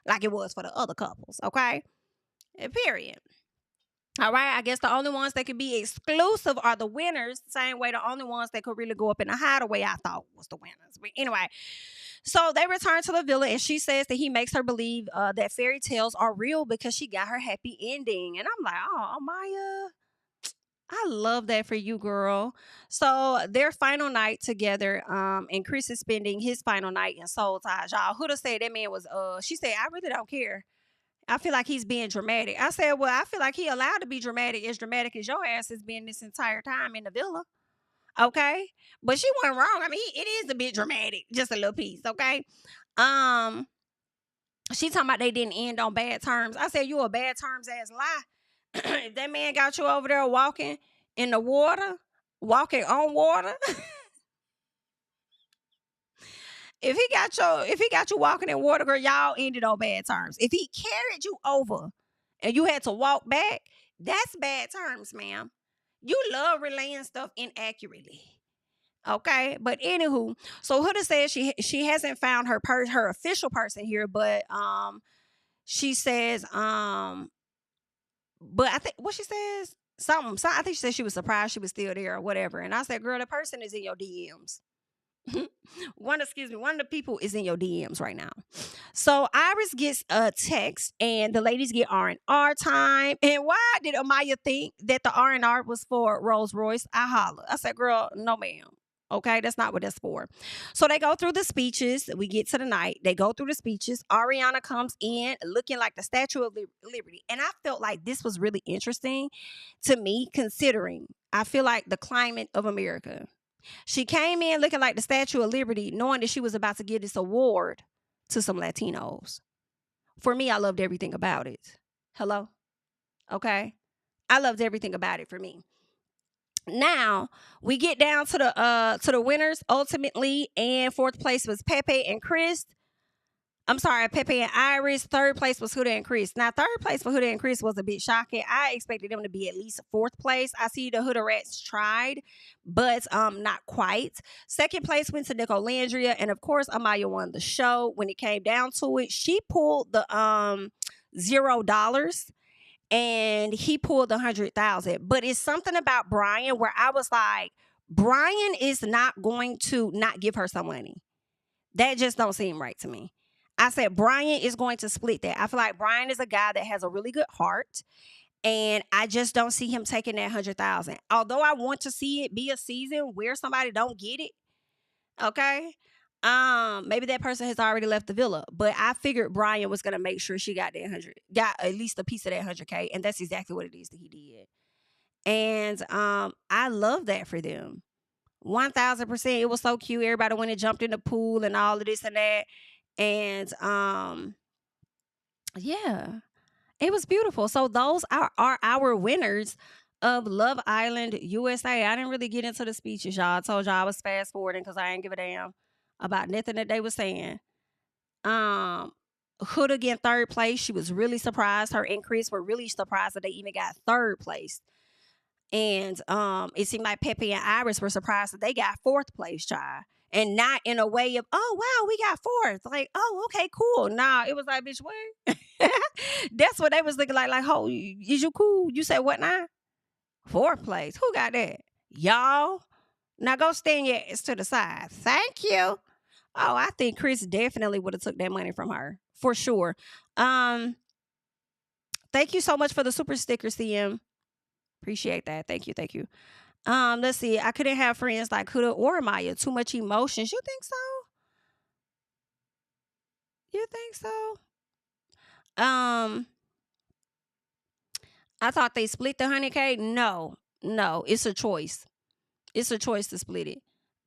like it was for the other couples, okay? Period. All right, I guess the only ones that could be exclusive are the winners. Same way, the only ones that could really go up in the hideaway, I thought, was the winners. But anyway, so they return to the villa, and she says that he makes her believe that fairy tales are real because she got her happy ending. And I'm like, oh, Maya, I love that for you, girl. So their final night together, and Chris is spending his final night in Soul Ties. Y'all, Huda said that man was, she said, I really don't care. I feel like he's being dramatic. I said, well, I feel like he allowed to be dramatic as your ass has been this entire time in the villa. Okay. But she wasn't wrong. I mean, it is a bit dramatic, just a little piece. Okay. Um, she talking about they didn't end on bad terms. I said, you a bad terms ass lie. If that man got you over there walking in the water, walking on water, if he got you walking in water, girl, y'all ended on bad terms. If he carried you over and you had to walk back, that's bad terms, ma'am. You love relaying stuff inaccurately. Okay, but anywho, so Huda says she hasn't found her official person here, but she says but I think what she says something. So I think she said she was surprised she was still there or whatever. And I said, girl, the person is in your DMs. One of the people is in your DMs right now. So Iris gets a text, and the ladies get R&R time. And why did Amaya think that the R&R was for Rolls Royce? I holla. I said, girl, no ma'am. Okay, that's not what that's for. So they go through the speeches. We get to the night. They go through the speeches. Ariana comes in looking like the Statue of Liberty. And I felt like this was really interesting to me, considering I feel like the climate of America. She came in looking like the Statue of Liberty, knowing that she was about to give this award to some Latinos. For me, I loved everything about it. Hello? Okay? I loved everything about it for me. Now we get down to the winners ultimately, and fourth place was Pepe and Chris. I'm sorry, Pepe and Iris. Third place was Huda and Chris. Now, third place for Huda and Chris was a bit shocking. I expected them to be at least fourth place. I see the Huda Rats tried, but not quite. Second place went to Nick Olandria, and of course, Amaya won the show. When it came down to it, she pulled the $0 and he pulled 100,000. But it's something about Brian where I was like, Brian is not going to not give her some money. That just don't seem right to me. I said Brian is going to split that. I feel like Brian is a guy that has a really good heart, and I just don't see him taking that 100,000. Although I want to see it be a season where somebody don't get it. Okay. Maybe that person has already left the villa, but I figured Brian was gonna make sure she got that 100, got at least a piece of that 100K, and that's exactly what it is that he did. And I love that for them. 1,000%. It was so cute. Everybody went and jumped in the pool and all of this and that. And yeah, it was beautiful. So those are our winners of Love Island USA. I didn't really get into the speeches, y'all. I told y'all I was fast forwarding because I didn't give a damn about nothing that they were saying. Hood again, third place. She was really surprised. Her and Chris were really surprised that they even got third place. And it seemed like Pepe and Iris were surprised that they got fourth place, child. And not in a way of, oh, wow, we got fourth. Like, oh, okay, cool. Nah, it was like, bitch, what? That's what they was looking like. Like, oh, is you cool? You said what now? Fourth place. Who got that? Y'all. Now go stand your ass to the side. Thank you. Oh, I think Chris definitely would have took that money from her. For sure. Thank you so much for the super sticker, CM. Appreciate that. Thank you. Thank you. Let's see. I couldn't have friends like Huda or Maya. Too much emotions. You think so? You think so? I thought they split the 100K. No, it's a choice. It's a choice to split it.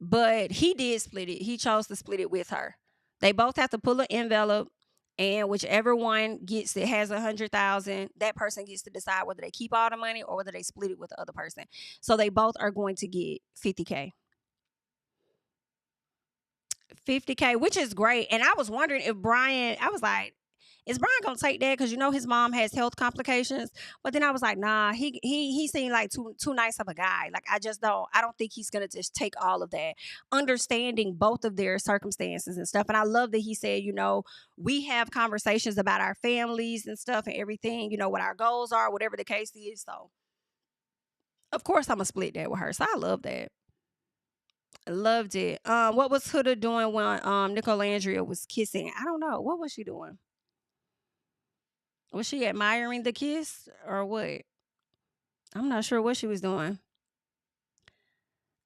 But he did split it. He chose to split it with her. They both have to pull an envelope, and whichever one gets it has 100,000. That person gets to decide whether they keep all the money or whether they split it with the other person. So they both are going to get 50K. 50K, which is great. And I was wondering if Brian, I was like, Is Brian gonna take that? Because you know his mom has health complications. But then I was like, nah, he seemed like too nice of a guy. Like I don't think he's gonna just take all of that. Understanding both of their circumstances and stuff. And I love that he said, we have conversations about our families and stuff and everything, what our goals are, whatever the case is. So of course I'm gonna split that with her. So I love that. Loved it. What was Huda doing when Olandria was kissing? I don't know. What was she doing? Was she admiring the kiss or what? I'm not sure what she was doing.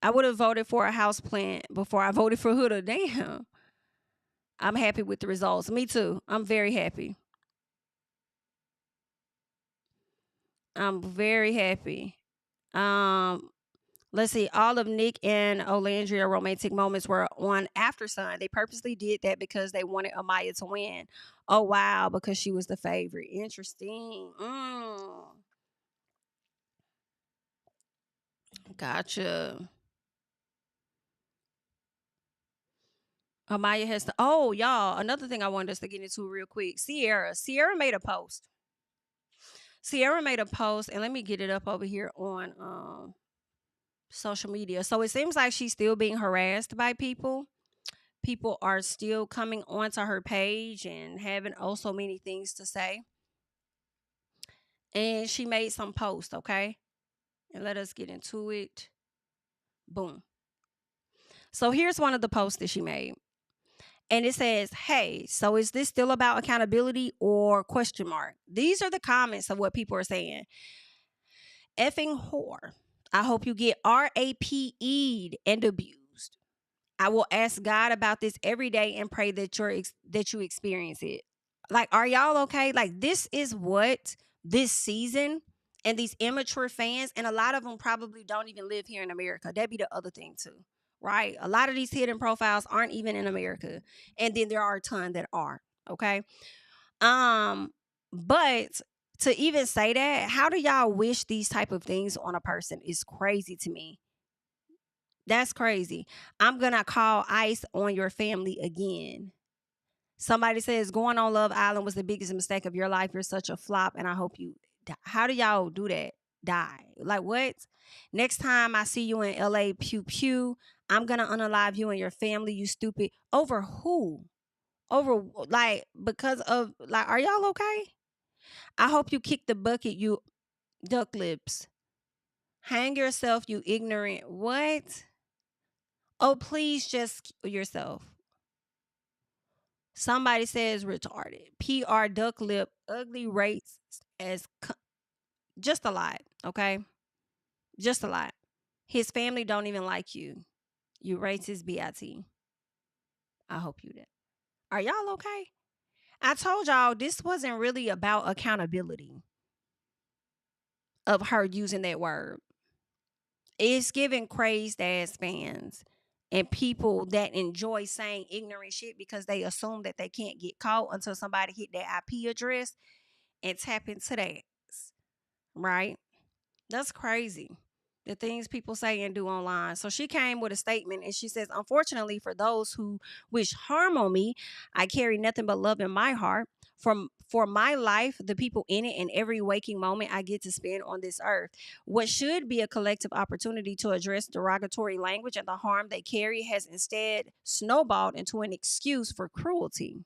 I would have voted for a house plant before I voted for Huda. Damn. I'm happy with the results. Me too. I'm very happy. I'm very happy. Um, let's see. All of Nick and Olandria romantic moments were on After Sun. They purposely did that because they wanted Amaya to win. Oh wow, because she was the favorite. Interesting. Gotcha. Amaya has to. Oh, y'all. Another thing I wanted us to get into real quick. Sierra made a post. Sierra made a post, and let me get it up over here on social media. So it seems like she's still being harassed by people. People are still coming onto her page and having oh so many things to say. And she made some posts, okay? And let us get into it. Boom. So here's one of the posts that she made. And it says, hey, so is this still about accountability or question mark? These are the comments of what people are saying. Effing whore. I hope you get RAPE'd and abused. I will ask God about this every day and pray that that you experience it. Like, are y'all okay? Like, this is what this season and these immature fans, and a lot of them probably don't even live here in America. That'd be the other thing too, right? A lot of these hidden profiles aren't even in America, and then there are a ton that are. Okay, but to even say that, how do y'all wish these type of things on a person is crazy to me. That's crazy. I'm gonna call ICE on your family again. Somebody says going on Love Island was the biggest mistake of your life. You're such a flop, and I hope you die. How do y'all do that? Die. Like what? Next time I see you in LA, pew pew, I'm gonna unalive you and your family, you stupid. Over who? Over like because of like, are y'all okay? I hope you kick the bucket, you duck lips. Hang yourself, you ignorant. What? Oh, please just yourself. Somebody says retarded. PR duck lip, ugly rates as just a lot, okay? Just a lot. His family don't even like you. You racist BIT. I hope you did. Are y'all okay? I told y'all this wasn't really about accountability of her using that word. It's giving crazed ass fans and people that enjoy saying ignorant shit because they assume that they can't get caught until somebody hit their IP address and tap into that. Right? That's crazy. The things people say and do online. So she came with a statement and she says, unfortunately, for those who wish harm on me, I carry nothing but love in my heart. For my life, the people in it, and every waking moment I get to spend on this earth. What should be a collective opportunity to address derogatory language and the harm they carry has instead snowballed into an excuse for cruelty.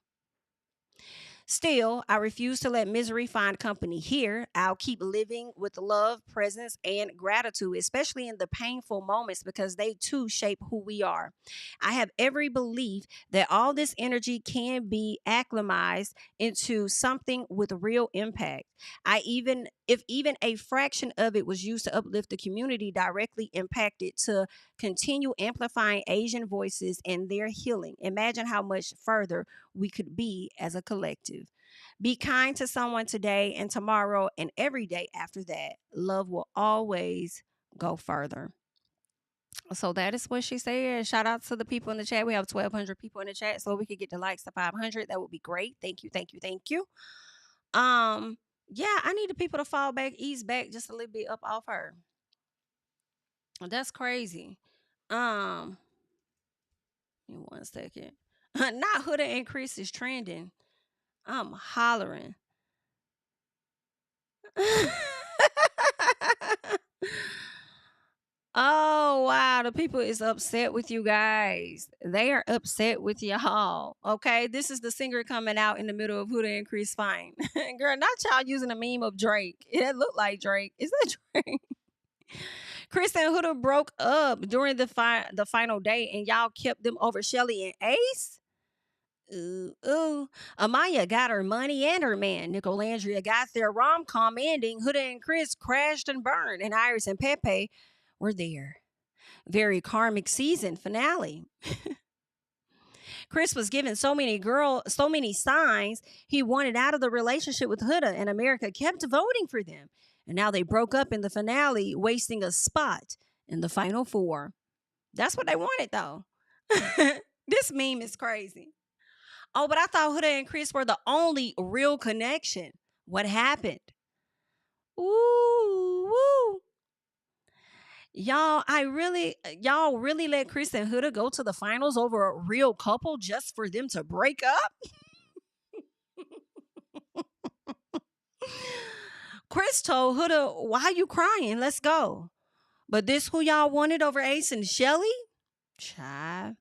Still, I refuse to let misery find company here. I'll keep living with love, presence, and gratitude, especially in the painful moments because they too shape who we are. I have every belief that all this energy can be acclimatized into something with real impact. If even a fraction of it was used to uplift the community directly impacted to continue amplifying Asian voices and their healing, imagine how much further we could be as a collective. Be kind to someone today and tomorrow and every day after that. Love will always go further. So that is what she said. Shout out to the people in the chat. We have 1,200 people in the chat, so we could get the likes to 500. That would be great. Thank you, thank you, thank you. Yeah, I need the people to fall back, ease back just a little bit up off her. That's crazy. Um, Give me 1 second. Not Huda and Chris is trending. I'm hollering. Oh wow, the people is upset with you guys. They are upset with y'all. Okay, this is the singer coming out in the middle of Huda and Chris fine. Girl, not y'all using a meme of Drake. It looked like Drake. Is that Drake? Chris and Huda broke up during the final day, and y'all kept them over Shelly and Ace. Ooh, ooh. Amaya got her money and her man. Olandria got their rom-com ending. Huda and Chris crashed and burned, and Iris and Pepe were there. Very karmic season finale. Chris was given so many signs he wanted out of the relationship with Huda, and America kept voting for them. And now they broke up in the finale, wasting a spot in the final four. That's what they wanted, though. This meme is crazy. Oh, but I thought Huda and Chris were the only real connection. What happened? Ooh, woo. Y'all really let Chris and Huda go to the finals over a real couple just for them to break up? Chris told Huda, "Why you crying? Let's go." But this who y'all wanted over Ace and Shelly? Child.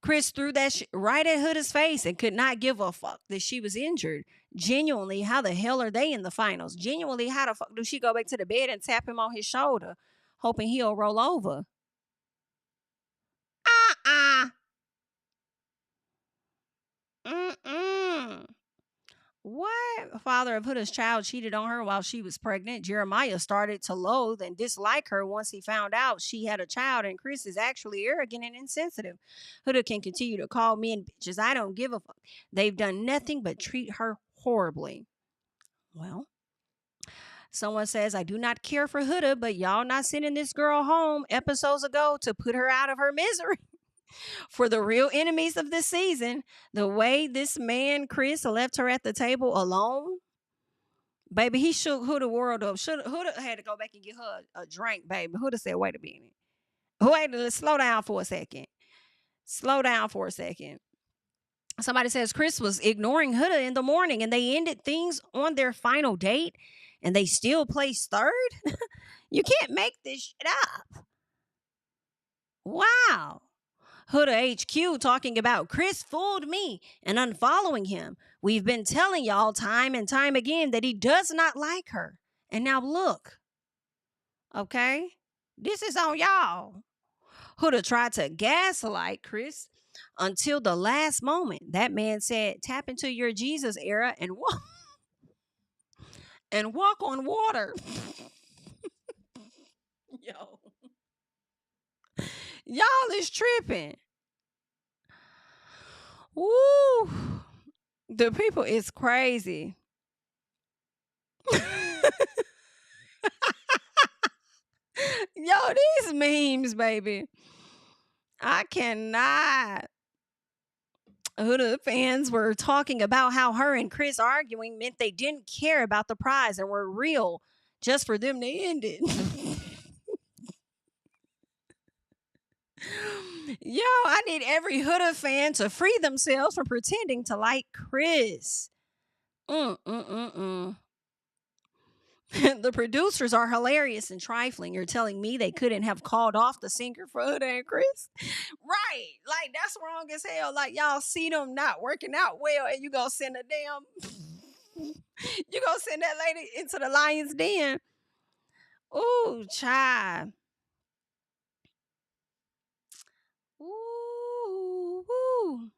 Chris threw that right at Huda's face and could not give a fuck that she was injured. Genuinely, how the hell are they in the finals? Genuinely, how the fuck do she go back to the bed and tap him on his shoulder, hoping he'll roll over? Uh-uh. Mm-mm. What? Father of Huda's child cheated on her while she was pregnant. Jeremiah started to loathe and dislike her once he found out she had a child, and Chris is actually arrogant and insensitive. Huda can continue to call men bitches. I don't give a fuck. They've done nothing but treat her horribly. Well, someone says, I do not care for Huda, but y'all not sending this girl home episodes ago to put her out of her misery. For the real enemies of this season, the way this man, Chris, left her at the table alone, baby, he shook Huda world up. Huda had to go back and get her a drink, baby. Huda said, wait a minute. Wait, slow down for a second. Slow down for a second. Somebody says Chris was ignoring Huda in the morning and they ended things on their final date and they still placed third? You can't make this shit up. Wow. Huda HQ talking about Chris fooled me and unfollowing him. We've been telling y'all time and time again that he does not like her. And now look, okay? This is on y'all. Huda tried to gaslight Chris until the last moment. That man said, tap into your Jesus era and walk on water. Yo. Y'all is tripping. Woo. The people is crazy. Yo, these memes, baby. I cannot. Huda fans were talking about how her and Chris arguing meant they didn't care about the prize and were real just for them to end it. Yo, I need every Huda fan to free themselves from pretending to like Chris. Mm-mm-mm-mm. The producers are hilarious and trifling. You're telling me they couldn't have called off the singer for Huda and Chris? Right. Like, that's wrong as hell. Like, y'all see them not working out well, and you gonna send a damn. You gonna send that lady into the lion's den. Ooh, child. Ooh, woo.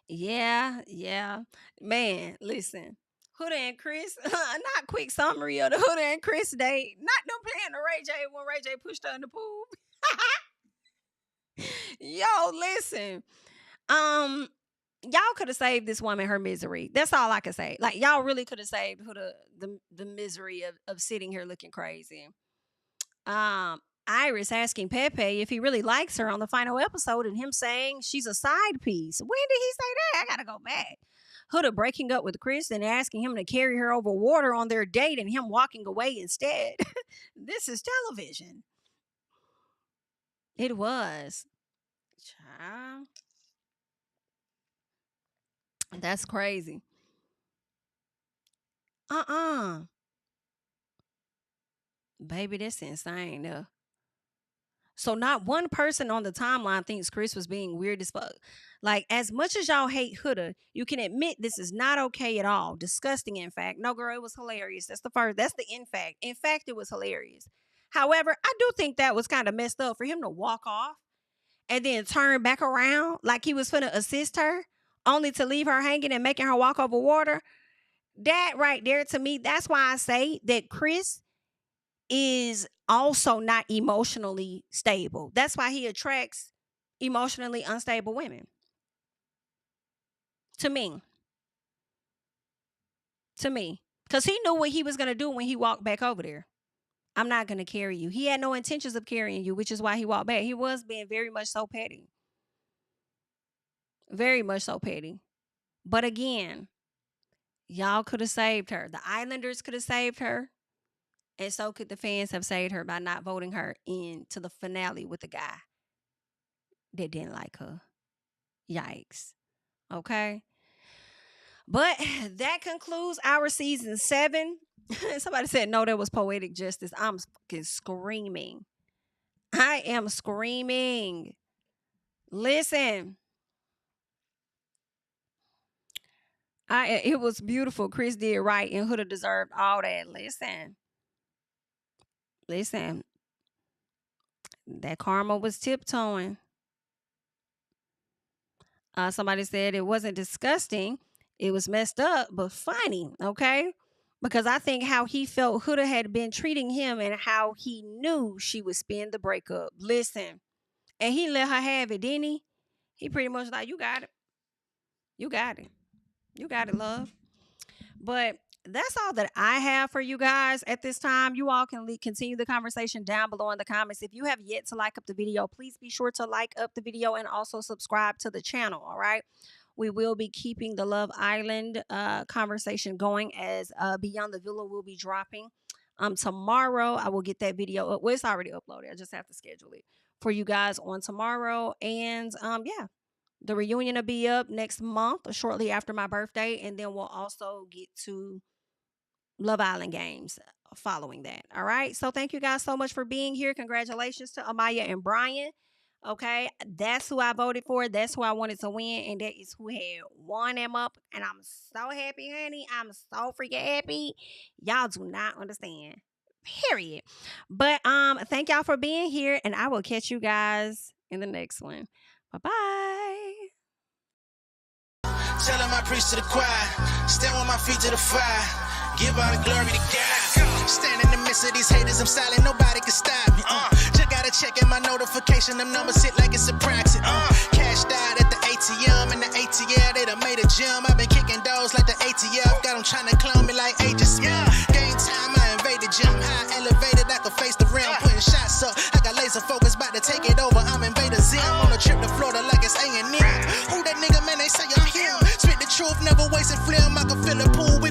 Yeah, yeah. Man, listen. Huda and Chris, not quick summary of the Huda and Chris date. Not them playing the Ray J when Ray J pushed her in the pool. Yo, listen. Um, y'all could have saved this woman her misery. That's all I can say. Like y'all really could have saved Huda the misery of sitting here looking crazy. Iris asking Pepe if he really likes her on the final episode and him saying she's a side piece. When did he say that? I gotta go back. Huda breaking up with Chris and asking him to carry her over water on their date and him walking away instead. This is television. It was. Child. That's crazy. Uh-uh. Baby, that's insane. So not one person on the timeline thinks Chris was being weird as fuck. Like, as much as y'all hate Huda, you can admit this is not okay at all. Disgusting, in fact. No, girl, it was hilarious. That's the first. That's the in fact. In fact, it was hilarious. However, I do think that was kind of messed up for him to walk off and then turn back around like he was finna assist her, only to leave her hanging and making her walk over water. That right there, to me, that's why I say that Chris is also not emotionally stable. That's why he attracts emotionally unstable women. To me. To me. Because he knew what he was going to do when he walked back over there. I'm not going to carry you. He had no intentions of carrying you, which is why he walked back. He was being very much so petty. Very much so petty. But again, y'all could have saved her. The Islanders could have saved her. And so could the fans have saved her by not voting her into the finale with the guy that didn't like her. Yikes. Okay. But that concludes our season 7. Somebody said, no, that was poetic justice. I'm fucking screaming. I am screaming. Listen. It was beautiful. Chris did right and Huda deserved all that. Listen. That karma was tiptoeing. Somebody said it wasn't disgusting. It was messed up, but funny, okay? Because I think how he felt Huda had been treating him and how he knew she would spin the breakup. Listen. And he let her have it, didn't he? He pretty much like, you got it. You got it. You got it, love. But that's all that I have for you guys at this time. You all can continue the conversation down below in the comments. If you have yet to like up the video, please be sure to like up the video and also subscribe to the channel, all right? We will be keeping the Love Island conversation going as Beyond the Villa will be dropping. Tomorrow, I will get that video up. Well, it's already uploaded. I just have to schedule it for you guys on tomorrow. And yeah, the reunion will be up next month, shortly after my birthday. And then we'll also get to Love Island games following that. All right. So thank you guys so much for being here. Congratulations to Amaya and Brian. Okay, that's who I voted for. That's who I wanted to win, and that is who had won them up. And I'm so happy, honey. I'm so freaking happy. Y'all do not understand. Period. But thank y'all for being here, and I will catch you guys in the next one. Bye-bye. Tell him I preach to the choir. Stand on my feet to the fire. Give all the glory to God. Stand in the midst of these haters. I'm silent. Nobody can stop me. Just gotta check in my notification. Them numbers hit like it's a praxis. Cashed out at the ATM. And the ATL, they done made a gym. I've been kicking doors like the ATL. Got them trying to clone me like ages. Game time, I invaded gym. High elevated, I could face the rim. Putting shots up. I got laser focus, about to take it over. I'm Invader Zim. On a trip to Florida like it's A&M. Who that nigga, man? They say I'm him. Spit the truth, never wasted film. I can fill a pool with